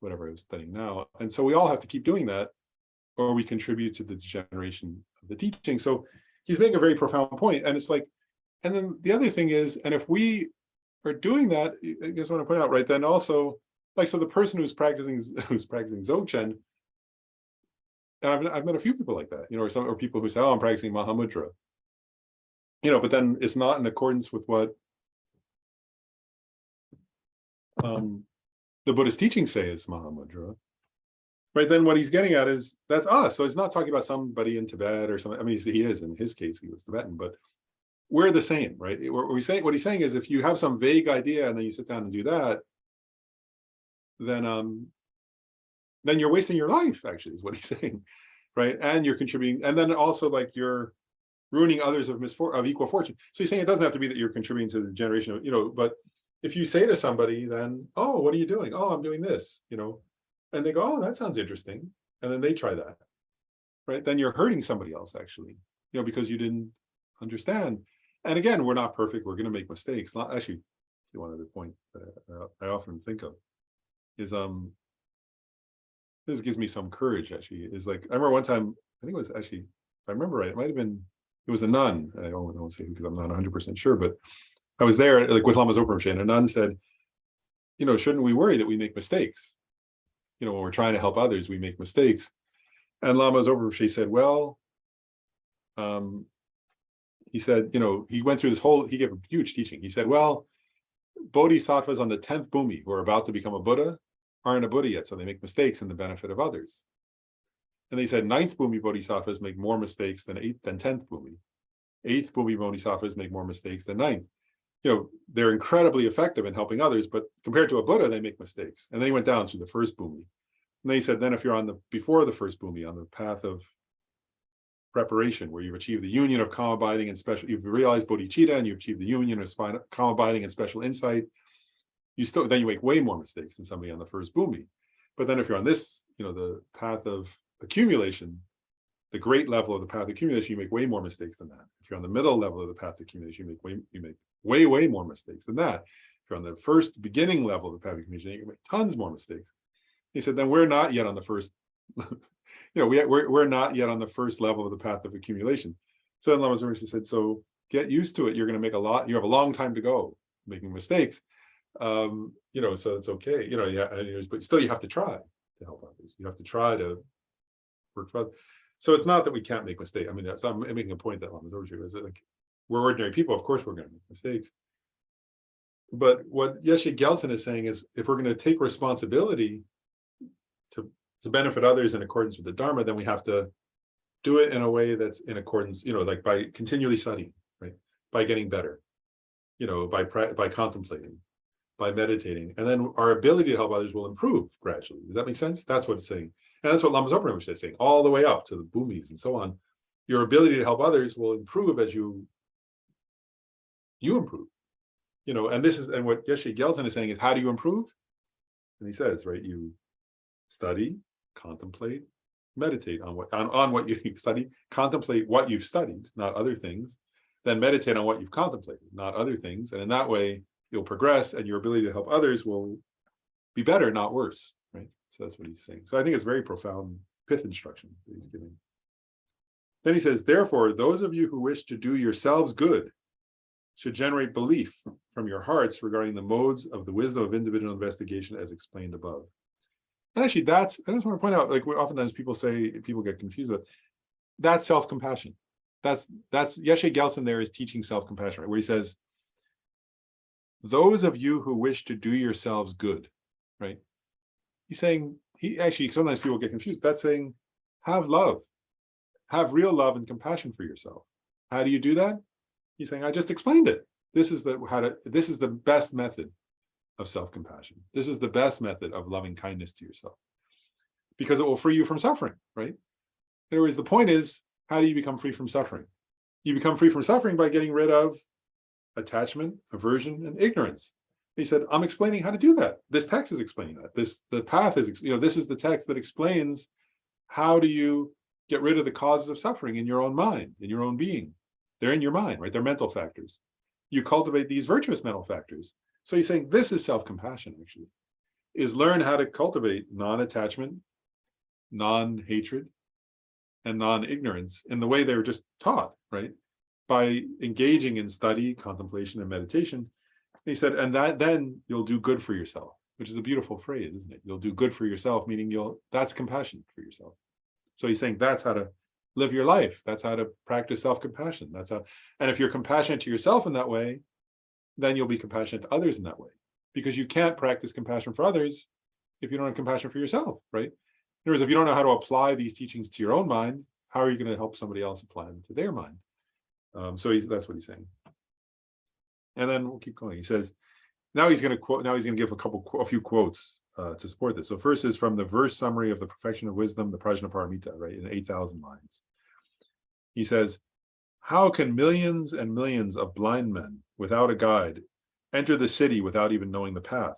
whatever I was studying now. And so we all have to keep doing that, or we contribute to the degeneration of the teaching. So he's making a very profound point, and it's like, and then the other thing is, and if we are doing that, I guess I want to point out, right, then also, like, so the person who's practicing Dzogchen, and I've met a few people like that, or people who say, oh, I'm practicing Mahamudra, but then it's not in accordance with what the Buddhist teachings say is Mahamudra, right? Then what he's getting at is, that's us. So he's not talking about somebody in Tibet or something. I mean, he is, in his case, he was Tibetan, but we're the same, right? What he's saying is, if you have some vague idea and then you sit down and do that, then you're wasting your life, actually, is what he's saying, right? And you're contributing, and then also, like, you're ruining others of equal fortune. So he's saying it doesn't have to be that you're contributing to the generation of, but if you say to somebody, then, oh, what are you doing? Oh, I'm doing this, and they go, oh, that sounds interesting, and then they try that, right? Then you're hurting somebody else, actually, because you didn't understand. And again, we're not perfect. We're going to make mistakes. Not actually. See, one other point that I often think of is this gives me some courage, actually, is like, I remember one time, I think it was actually, if I remember right, it was a nun. I don't say who, because I'm not 100% sure, but I was there, like, with Lama Zopa Rinpoche, and a nun said, shouldn't we worry that we make mistakes? When we're trying to help others, we make mistakes. And Lama Zopa Rinpoche said, well, he said, he went through he gave a huge teaching. He said, well, bodhisattvas on the 10th bhumi who are about to become a Buddha aren't a Buddha yet, so they make mistakes in the benefit of others. And they said 9th bhumi bodhisattvas make more mistakes than 10th bhumi. 8th bhumi bodhisattvas make more mistakes than 9th. They're incredibly effective in helping others, but compared to a Buddha, they make mistakes. And then he went down through the 1st bhumi. And then he said, then if you're before the 1st bhumi, on the path of preparation, where you've achieved the union of calm abiding and special, you've realized bodhicitta and you've achieved the union of calm abiding and special insight, then you make way more mistakes than somebody on the first bhumi. But then if you're on this, the path of accumulation, the great level of the path of accumulation, you make way more mistakes than that. If you're on the middle level of the path of accumulation, you make way more mistakes than that. If you're on the first beginning level of the path of accumulation, you make tons more mistakes. He said, then we're not yet on the first, we're not yet on the first level of the path of accumulation. So then Lama Zopa said, so get used to it. You're going to make you have a long time to go making mistakes. So it's okay, but still you have to try to help others. You have to try to work for others. So it's not that we can't make mistakes. I mean, I'm making a point that Lama Zopa is like, we're ordinary people. Of course, we're going to make mistakes. But what Yeshe Gyaltsen is saying is, if we're going to take responsibility to benefit others in accordance with the Dharma, then we have to do it in a way that's in accordance, like by continually studying, right? By getting better, by contemplating, by meditating, and then our ability to help others will improve gradually. Does that make sense? That's what it's saying. And that's what Lama Zopa is saying, all the way up to the bhumis and so on. Your ability to help others will improve as you improve. And what Yeshe Gyaltsen is saying is, how do you improve? And he says, right, you study, contemplate, meditate on what you study, contemplate what you've studied, not other things, then meditate on what you've contemplated, not other things. And in that way, you'll progress and your ability to help others will be better, not worse, right? So that's what he's saying. So I think it's very profound pith instruction that he's giving. Then he says, therefore, those of you who wish to do yourselves good should generate belief from your hearts regarding the modes of the wisdom of individual investigation as explained above. And actually, I just want to point out, like oftentimes people get confused with, that's self-compassion. That's Yeshe Gyaltsen there is teaching self-compassion, right? Where he says, those of you who wish to do yourselves good, right? He's saying, sometimes people get confused. That's saying, have love, have real love and compassion for yourself. How do you do that? He's saying, I just explained it. This is the best method of self-compassion. This is the best method of loving kindness to yourself, because it will free you from suffering, right? In other words, the point is, how do you become free from suffering? You become free from suffering by getting rid of attachment, aversion, and ignorance. He said, I'm explaining how to do that. This text is explaining that. The path is, this is the text that explains how do you get rid of the causes of suffering in your own mind, in your own being. They're in your mind, right? They're mental factors. You cultivate these virtuous mental factors. So he's saying this is self-compassion, actually, is learn how to cultivate non-attachment, non-hatred, and non-ignorance in the way they were just taught, right? By engaging in study, contemplation, and meditation. And he said, and then you'll do good for yourself, which is a beautiful phrase, isn't it? You'll do good for yourself, meaning that's compassion for yourself. So he's saying that's how to live your life. That's how to practice self-compassion. And if you're compassionate to yourself in that way, then you'll be compassionate to others in that way, because you can't practice compassion for others if you don't have compassion for yourself, right? In other words, if you don't know how to apply these teachings to your own mind, how are you going to help somebody else apply them to their mind? So that's what he's saying. And then we'll keep going. He says, now he's going to give a few quotes to support this. So first is from the verse summary of the Perfection of Wisdom, the Prajnaparamita, right, in 8,000 lines. He says, how can millions and millions of blind men without a guide enter the city without even knowing the path?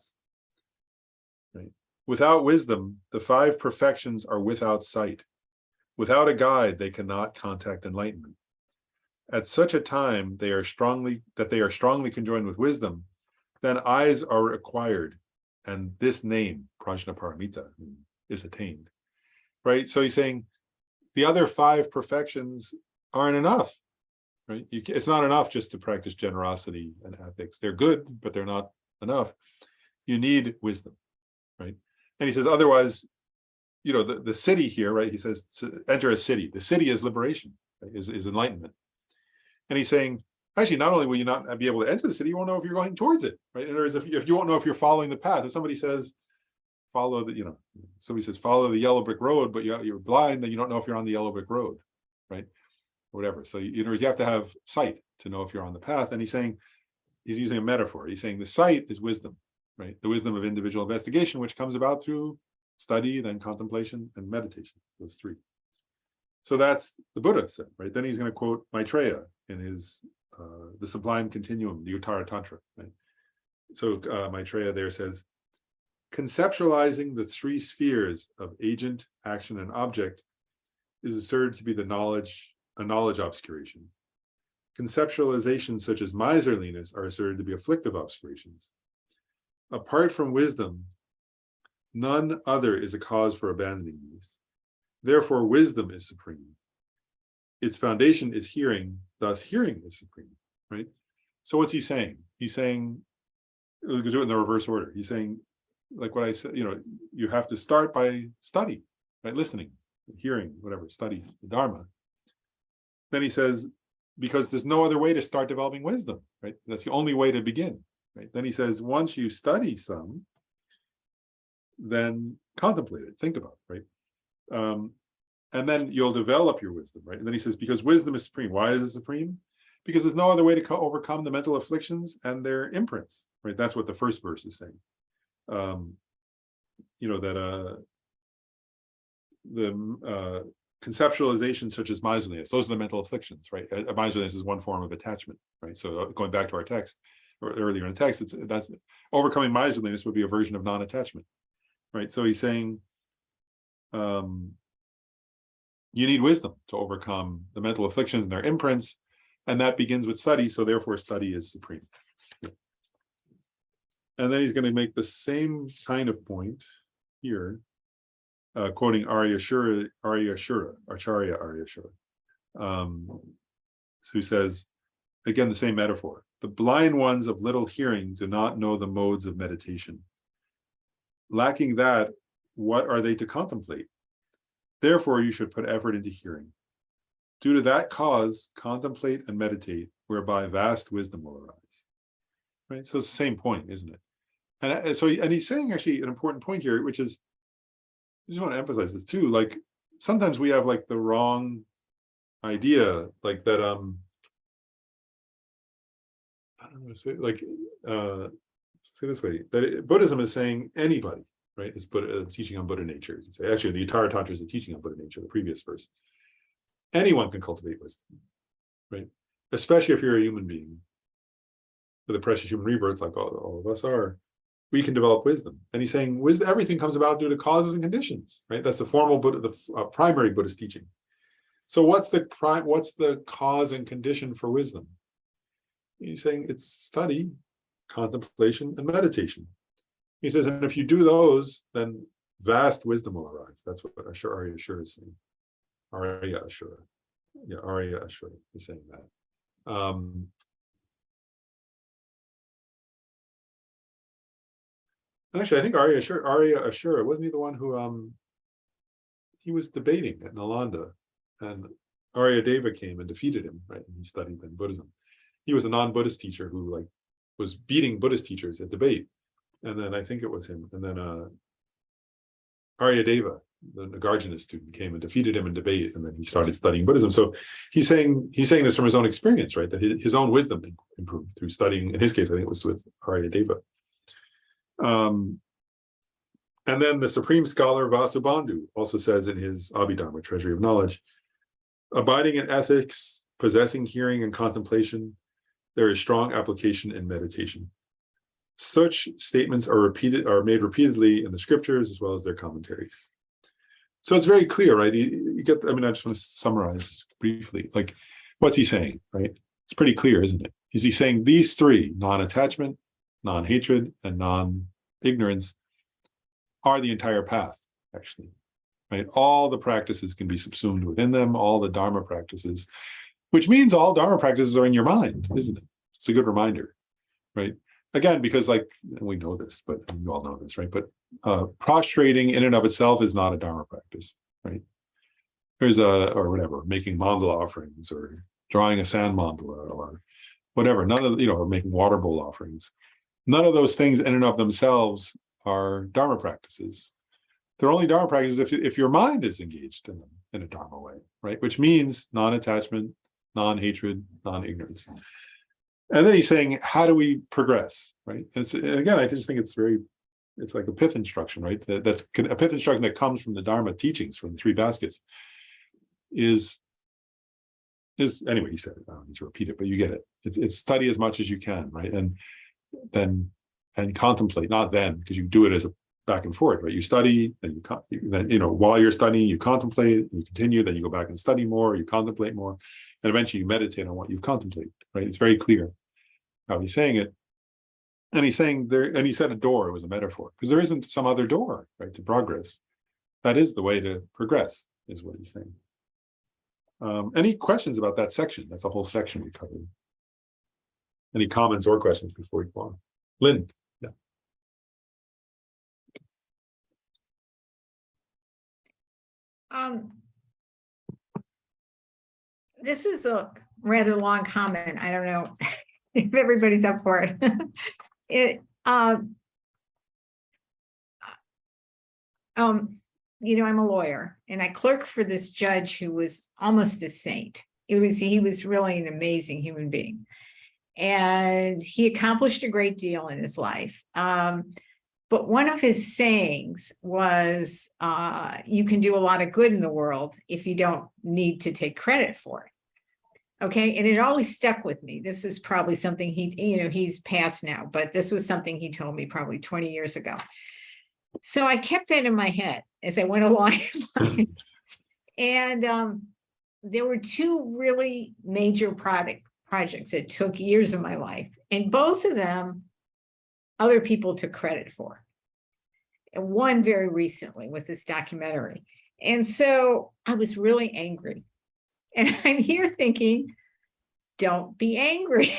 Right? Without wisdom, the 5 perfections are without sight. Without a guide, they cannot contact enlightenment. At such a time, they are strongly conjoined with wisdom, then eyes are acquired, and this name, Prajnaparamita, is attained. Right? So he's saying the other 5 perfections aren't enough. Right? It's not enough just to practice generosity and ethics. They're good, but they're not enough. You need wisdom, right? And he says, otherwise, the city here, right? He says to enter a city. The city is liberation, right? is enlightenment. And he's saying, actually, not only will you not be able to enter the city, you won't know if you're going towards it, right? In other words, if you won't know if you're following the path. If somebody says, follow the yellow brick road, but you're blind, then you don't know if you're on the yellow brick road, right? Whatever. So you have to have sight to know if you're on the path. And he's using a metaphor. He's saying the sight is wisdom, right? The wisdom of individual investigation, which comes about through study, then contemplation and meditation, those 3. So that's the Buddha said, right? Then he's going to quote Maitreya in his the Sublime Continuum, the Uttara Tantra, right? So Maitreya there says, conceptualizing the three spheres of agent, action, and object is asserted to be a knowledge obscuration. Conceptualizations such as miserliness are asserted to be afflictive obscurations. Apart from wisdom, none other is a cause for abandoning these. Therefore, wisdom is supreme. Its foundation is hearing, thus hearing is supreme, right? So what's he saying? He's saying, we could do it in the reverse order. He's saying, like what I said, you have to start by study, by listening, hearing, whatever, study the Dharma. Then he says, because there's no other way to start developing wisdom, right? That's the only way to begin, right? Then he says, once you study some, then contemplate it, think about it, right? And then you'll develop your wisdom, right? And then he says, because wisdom is supreme. Why is it supreme? Because there's no other way to overcome the mental afflictions and their imprints, right? That's what the first verse is saying. The conceptualization such as miserliness, those are the mental afflictions, right? Miserliness is one form of attachment, right? So going back to our text, or earlier in the text, that's overcoming miserliness would be a version of non-attachment, right? So he's saying, you need wisdom to overcome the mental afflictions and their imprints, and that begins with study, so therefore study is supreme. And then he's going to make the same kind of point here, quoting Acharya Arya Shura, who says, again, the same metaphor, the blind ones of little hearing do not know the modes of meditation. Lacking that, what are they to contemplate? Therefore, you should put effort into hearing. Due to that cause, contemplate and meditate, whereby vast wisdom will arise. Right? So it's the same point, isn't it? And he's saying actually an important point here, which is, I just want to emphasize this too, like sometimes we have like the wrong idea, like that, I don't want to say, like, say this way, that Buddhism is saying anybody, right? It's teaching on Buddha nature. You can say, actually, the Uttara Tantra is a teaching on Buddha nature, the previous verse. Anyone can cultivate wisdom, right? Especially if you're a human being with a precious human rebirth, like all of us are, we can develop wisdom. And he's saying wisdom, everything comes about due to causes and conditions, right? That's the formal Buddha, the primary Buddhist teaching. So what's the cause and condition for wisdom? He's saying it's study, contemplation, and meditation. He says, and if you do those, then vast wisdom will arise. That's what Arya Ashura is saying. Arya Ashura. Yeah, Arya Ashura is saying that. And actually, I think Arya Ashura, wasn't he the one who he was debating at Nalanda, and Arya Deva came and defeated him, right? And he studied in Buddhism. He was a non-Buddhist teacher who like was beating Buddhist teachers at debate. And then I think it was him. And then Arya Deva, the Nagarjuna student, came and defeated him in debate, and then he started studying Buddhism. So he's saying this from his own experience, right? That his own wisdom improved through studying. In his case, I think it was with Arya Deva. And then the supreme scholar Vasubandhu also says in his Abhidharma, Treasury of Knowledge, abiding in ethics, possessing hearing and contemplation, there is strong application in meditation. Such statements are made repeatedly in the scriptures as well as their commentaries. So it's very clear, right? You get, I just want to summarize briefly, like, what's he saying, right? It's pretty clear, isn't it? He's saying these three, non-attachment, non-hatred, and non-ignorance, are the entire path, actually, right? All the practices can be subsumed within them, all the Dharma practices, which means all Dharma practices are in your mind, isn't it? It's a good reminder, right? Again, because like, we know this, but you all know this, right? But prostrating in and of itself is not a Dharma practice, right? There's or whatever, making mandala offerings or drawing a sand mandala or whatever, none of, or making water bowl offerings. None of those things in and of themselves are Dharma practices. They're only Dharma practices if your mind is engaged in them in a Dharma way, right? Which means non-attachment, non-hatred, non-ignorance. And then he's saying, how do we progress, right? And again, I just think it's like a pith instruction, right? That's a pith instruction that comes from the Dharma teachings, from the three baskets. is anyway, he said it, I don't need to repeat it, but you get it. It's study as much as you can, right? And then contemplate, not then, because you do it as a back and forth, right? You study, then then while you're studying, you contemplate, you continue, then you go back and study more, you contemplate more, and eventually you meditate on what you've contemplated, right? It's very clear how he's saying it. And he's saying there, and he said a door was a metaphor, because there isn't some other door, right, to progress. That is the way to progress, is what he's saying. Any questions about that section? That's a whole section we covered. Any comments or questions before we go on? Lynn? Yeah. This is a rather long comment. I don't know if everybody's up for it. I'm a lawyer, and I clerk for this judge who was almost a saint. He was really an amazing human being, and he accomplished a great deal in his life. But one of his sayings was, you can do a lot of good in the world if you don't need to take credit for it. Okay. And it always stuck with me. This was probably something he's passed now, but this was something he told me probably 20 years ago. So I kept that in my head as I went along. And there were two really major projects that took years of my life. And both of them, other people took credit for. And one very recently with this documentary. And so I was really angry. And I'm here thinking, don't be angry.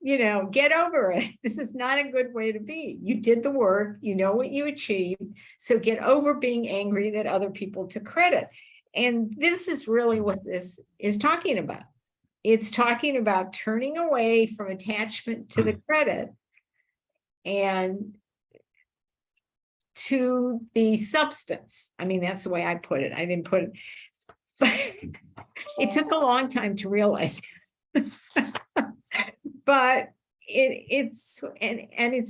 Get over it. This is not a good way to be. You did the work, you know what you achieved. So get over being angry that other people took credit. And this is really what this is talking about. It's talking about turning away from attachment to the credit and to the substance. I mean, that's the way I put it. I didn't put it, but it took a long time to realize. But it's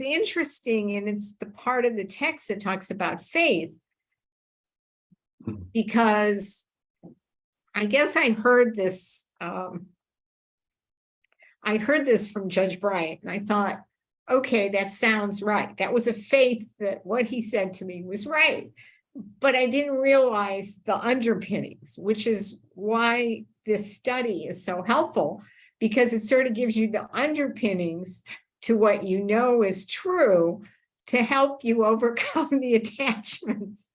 interesting, and it's the part of the text that talks about faith, because I guess I heard this from Judge Bryant, and I thought, okay, that sounds right. That was a faith that what he said to me was right. But I didn't realize the underpinnings, which is why this study is so helpful, because it sort of gives you the underpinnings to what you know is true to help you overcome the attachments.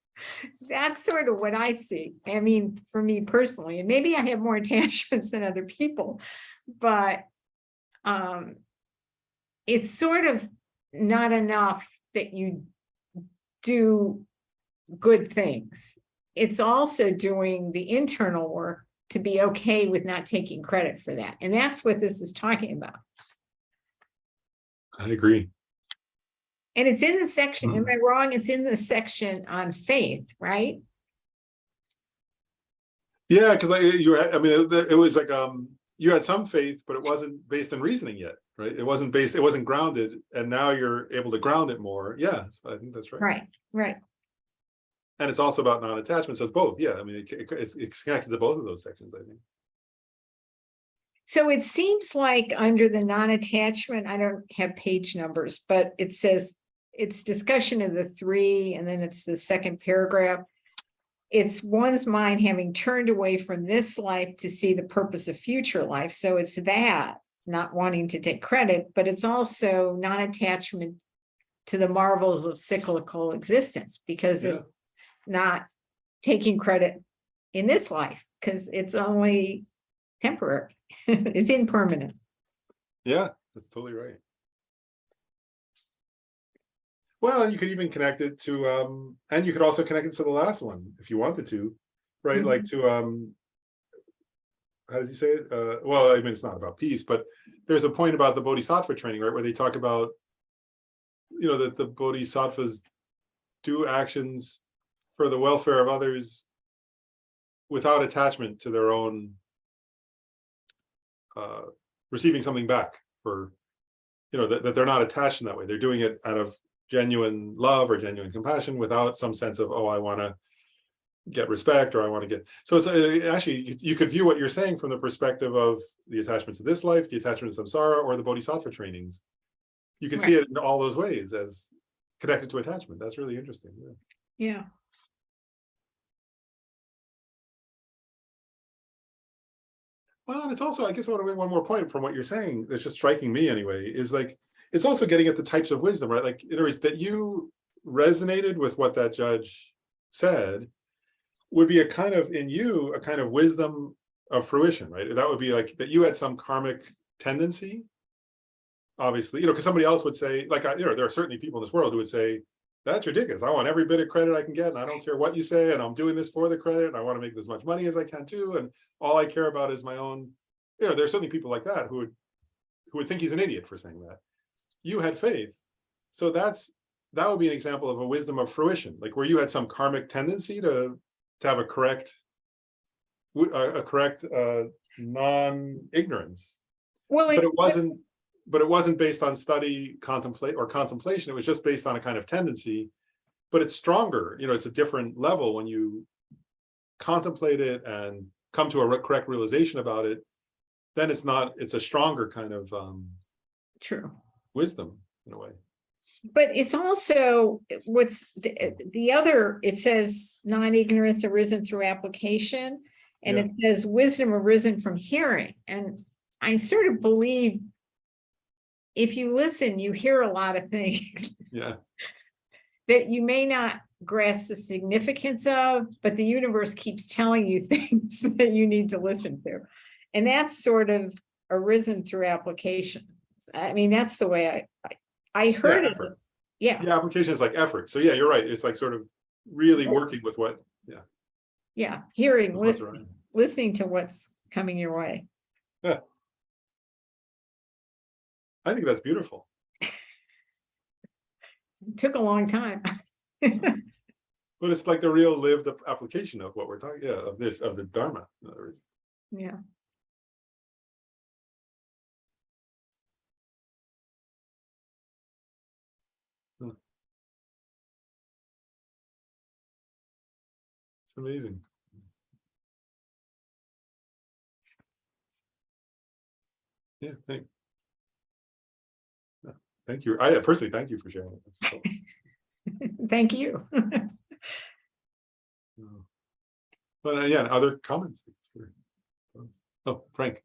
That's sort of what I see. I mean, for me personally, and maybe I have more attachments than other people, but it's sort of not enough that you do good things. It's also doing the internal work to be okay with not taking credit for that. And that's what this is talking about. I agree. And it's in the section, am I wrong? It's in the section on faith, right? Yeah, because it was like you had some faith, but it wasn't based on reasoning yet, right? It wasn't grounded, and now you're able to ground it more. Yeah, so I think that's right. Right. And it's also about non-attachment, so it's both. Yeah, I mean, it's connected to both of those sections, I think. So it seems like under the non-attachment, I don't have page numbers, but it says it's discussion of the three, and then it's the second paragraph. It's one's mind having turned away from this life to see the purpose of future life. So it's that, not wanting to take credit, but it's also non-attachment to the marvels of cyclical existence, because it's not taking credit in this life, because it's only temporary. It's impermanent. Yeah, that's totally right. Well, and you could even connect it to and you could also connect it to the last one if you wanted to, right? Mm-hmm. Like to how does he say it? Well, I mean, it's not about peace, but there's a point about the bodhisattva training, right, where they talk about, that the bodhisattvas do actions for the welfare of others without attachment to their own receiving something back, for that they're not attached in that way. They're doing it out of genuine love or genuine compassion, without some sense of, oh, I want to get respect, or I want to get. So it's actually, you could view what you're saying from the perspective of the attachments of this life, the attachments of samsara, or the bodhisattva trainings. You can see it in all those ways as connected to attachment. That's really interesting. Yeah. Well, and it's also, I guess I want to make one more point from what you're saying that's just striking me anyway, is like, it's also getting at the types of wisdom, right? Like, in other words, that you resonated with what that judge said would be a kind of, in you, a kind of wisdom of fruition, right? That would be like that you had some karmic tendency, obviously, because somebody else would say, like, there are certainly people in this world who would say, that's ridiculous. I want every bit of credit I can get, and I don't care what you say, and I'm doing this for the credit, and I want to make as much money as I can too, and all I care about is my own. There are certainly people like that who would think he's an idiot for saying that. You had faith, so that would be an example of a wisdom of fruition, like where you had some karmic tendency to have a correct non-ignorance. Well, but it wasn't based on study, contemplation. It was just based on a kind of tendency, but it's stronger. It's a different level when you contemplate it and come to a correct realization about it. Then it's a stronger kind of true wisdom in a way. But it's also what's the other, it says non-ignorance arisen through application, and it says wisdom arisen from hearing. And I sort of believe if you listen, you hear a lot of things that you may not grasp the significance of, but the universe keeps telling you things that you need to listen to. And that's sort of arisen through application. I mean, that's the way I heard it. Yeah. The application is like effort. So you're right. It's like sort of really working with what, hearing, listening to what's coming your way. Yeah. I think that's beautiful. It took a long time. But it's like the real lived application of what we're talking, of the Dharma, in other words. Yeah. It's amazing. Yeah, thank you. I personally thank you for sharing it. Thank you. But other comments? Oh, Frank.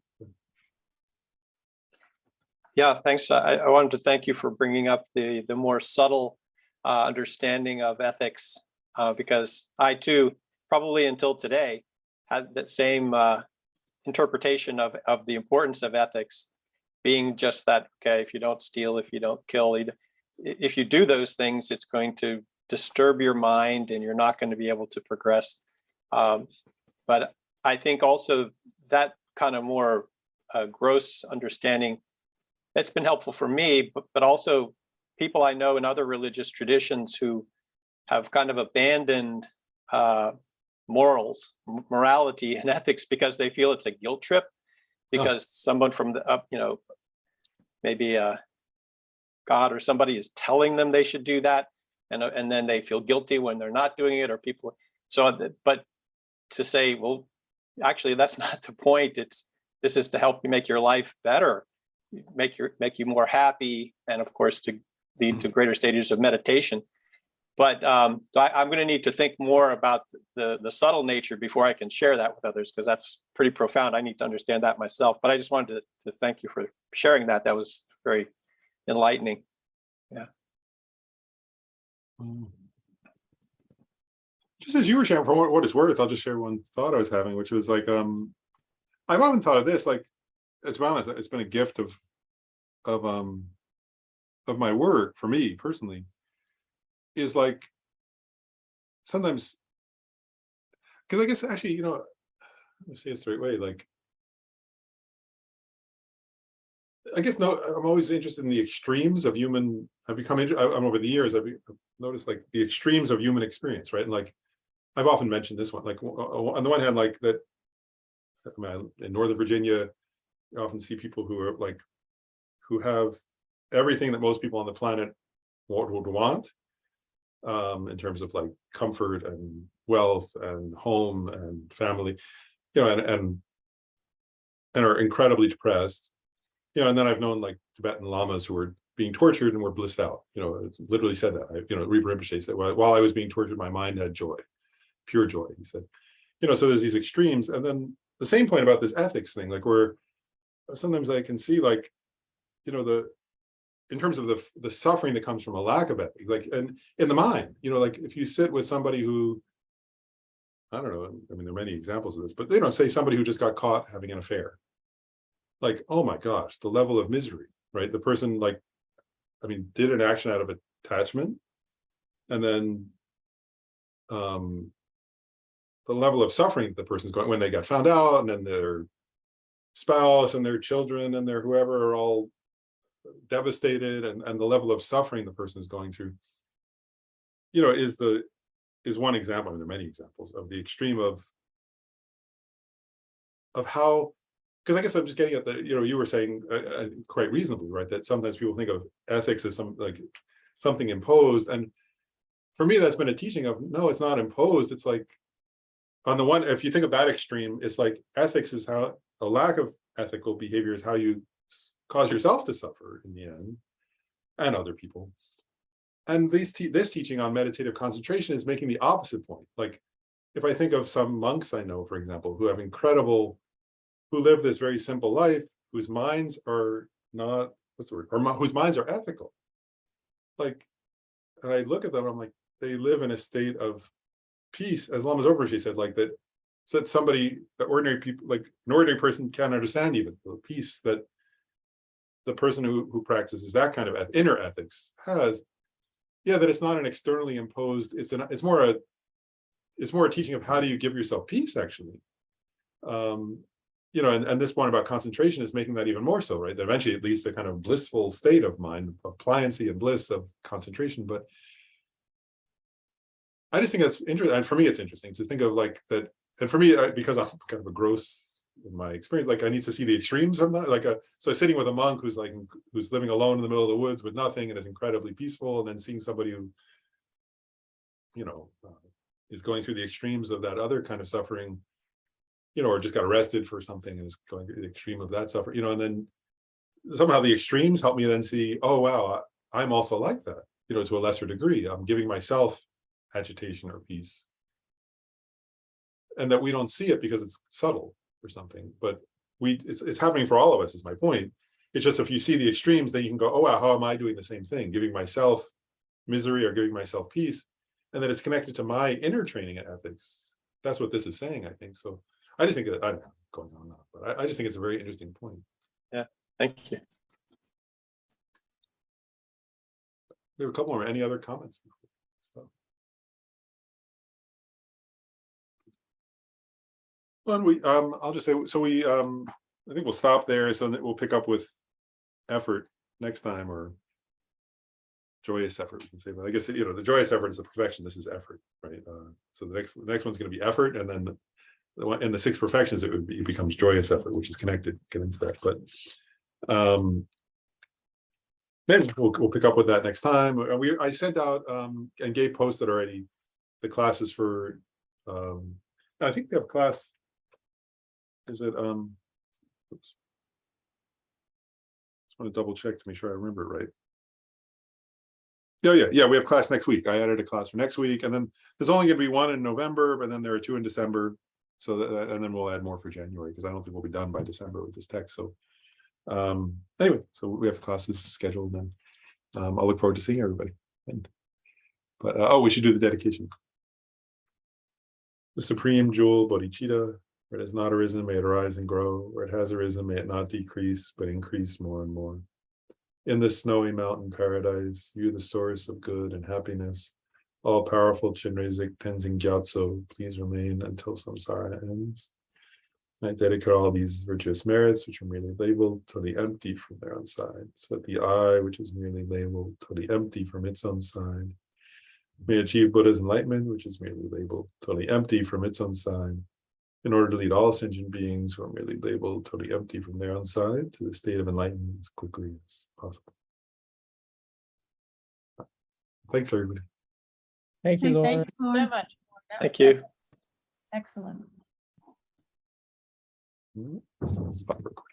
Yeah, thanks. I wanted to thank you for bringing up the more subtle understanding of ethics, because I too, probably until today, had that same interpretation of the importance of ethics being just that, okay, if you don't steal, if you don't kill, if you do those things, it's going to disturb your mind and you're not going to be able to progress. But I think also that kind of more gross understanding, that's been helpful for me, but also people I know in other religious traditions who have kind of abandoned morality and ethics because they feel it's a guilt trip, because someone from the up, maybe God or somebody is telling them they should do that, and then they feel guilty when they're not doing it, or people. So, but to say, well, actually, that's not the point. This is to help you make your life better, make you more happy, and of course to lead to greater stages of meditation. But I'm going to need to think more about the subtle nature before I can share that with others, because that's pretty profound. I need to understand that myself. But I just wanted to thank you for sharing that. That was very enlightening. Yeah. Just as you were sharing, for what it's worth, I'll just share one thought I was having, which was like, I've often thought of this, like, to be honest, it's been a gift of my work for me personally, is like sometimes, because I guess actually, let me say it the right way, like, I guess I'm always interested in the extremes of human. I'm over the years, I've noticed like the extremes of human experience, right? And like, I've often mentioned this one, like on the one hand, like that, in Northern Virginia, you often see people who have everything that most people on the planet would want, in terms of like comfort and wealth and home and family, and are incredibly depressed. And then I've known like Tibetan lamas who were being tortured and were blissed out. Literally said that. Rinpoche Rinpoche said, while I was being tortured, my mind had joy, pure joy. He said, so there's these extremes. And then the same point about this ethics thing, like where sometimes I can see like, in terms of the suffering that comes from a lack of ethics, like, and in the mind, like if you sit with somebody who, I don't know, I mean, there are many examples of this, but say somebody who just got caught having an affair. Like, oh my gosh, the level of misery, right? The person did an action out of attachment, and then the level of suffering the person's going when they got found out, and then their spouse and their children and their whoever are all devastated, and the level of suffering the person is going through, is one example. I mean, there are many examples of the extreme of how, because I guess I'm just getting at the, you were saying quite reasonably, right, that sometimes people think of ethics as something imposed. And for me, that's been a teaching of, no, it's not imposed. It's like, on the one, if you think of that extreme, it's like ethics is how a lack of ethical behavior is how you cause yourself to suffer in the end, and other people. And this teaching on meditative concentration is making the opposite point. Like, if I think of some monks I know, for example, who live this very simple life, whose minds are not, whose minds are ethical. Like, and I look at them, I'm like, they live in a state of peace, as Lama Zopa said, like that ordinary people, like an ordinary person can't understand, even the peace that the person who practices that kind of inner ethics has. Yeah, that it's not an externally imposed, it's more a teaching of how do you give yourself peace, actually. And this point about concentration is making that even more so, right? That eventually it leads to kind of blissful state of mind, of pliancy and bliss of concentration. But I just think that's interesting. And for me, it's interesting to think of like that. And for me, because I'm kind of a gross in my experience, like I need to see the extremes of that. So sitting with a monk who's living alone in the middle of the woods with nothing and is incredibly peaceful, and then seeing somebody who, is going through the extremes of that other kind of suffering, or just got arrested for something and is going through the extreme of that suffering, and then somehow the extremes help me then see, oh wow, I'm also like that, to a lesser degree. I'm giving myself agitation or peace, and that we don't see it because it's subtle or something, but it's happening for all of us, is my point. It's just, if you see the extremes, then you can go, oh wow, how am I doing the same thing, giving myself misery or giving myself peace, and then it's connected to my inner training in ethics. That's what this is saying, I think. So I just think that, I'm going on now, but I just think it's a very interesting point. Yeah, thank you. We have a couple more. Any other comments? Well, I'll just say, so I think we'll stop there, so that we'll pick up with effort next time, or joyous effort, we can say. But I guess, the joyous effort is the perfection. This is effort, right? So the next one's going to be effort, and then in the 6 perfections, it becomes joyous effort, which is connected. Get into that, but maybe we'll pick up with that next time. I sent out and Gabe posted already the classes for. I think they have a class. Is it? Oops. Just want to double check to make sure I remember it right. Yeah. We have class next week. I added a class for next week, and then there's only going to be one in November, but then there are 2 in December. So and then we'll add more for January, because I don't think we'll be done by December with this text. So anyway, so we have classes scheduled, and I'll look forward to seeing everybody. But we should do the dedication. The supreme jewel bodhicitta, where it has not arisen, may it arise and grow. Where it has arisen, may it not decrease, but increase more and more. In this snowy mountain paradise, you, the source of good and happiness, all-powerful Chenrezig Tenzin Gyatso, please remain until samsara ends. I dedicate all these virtuous merits, which are merely labeled, totally empty from their own side, so that the I, which is merely labeled, totally empty from its own side, may achieve Buddha's enlightenment, which is merely labeled, totally empty from its own side, in order to lead all sentient beings who are merely labeled, totally empty from their own side, to the state of enlightenment as quickly as possible. Thanks, everybody. Thank you, Thank Lauren. you so much. That Thank was you. Excellent. Stop recording.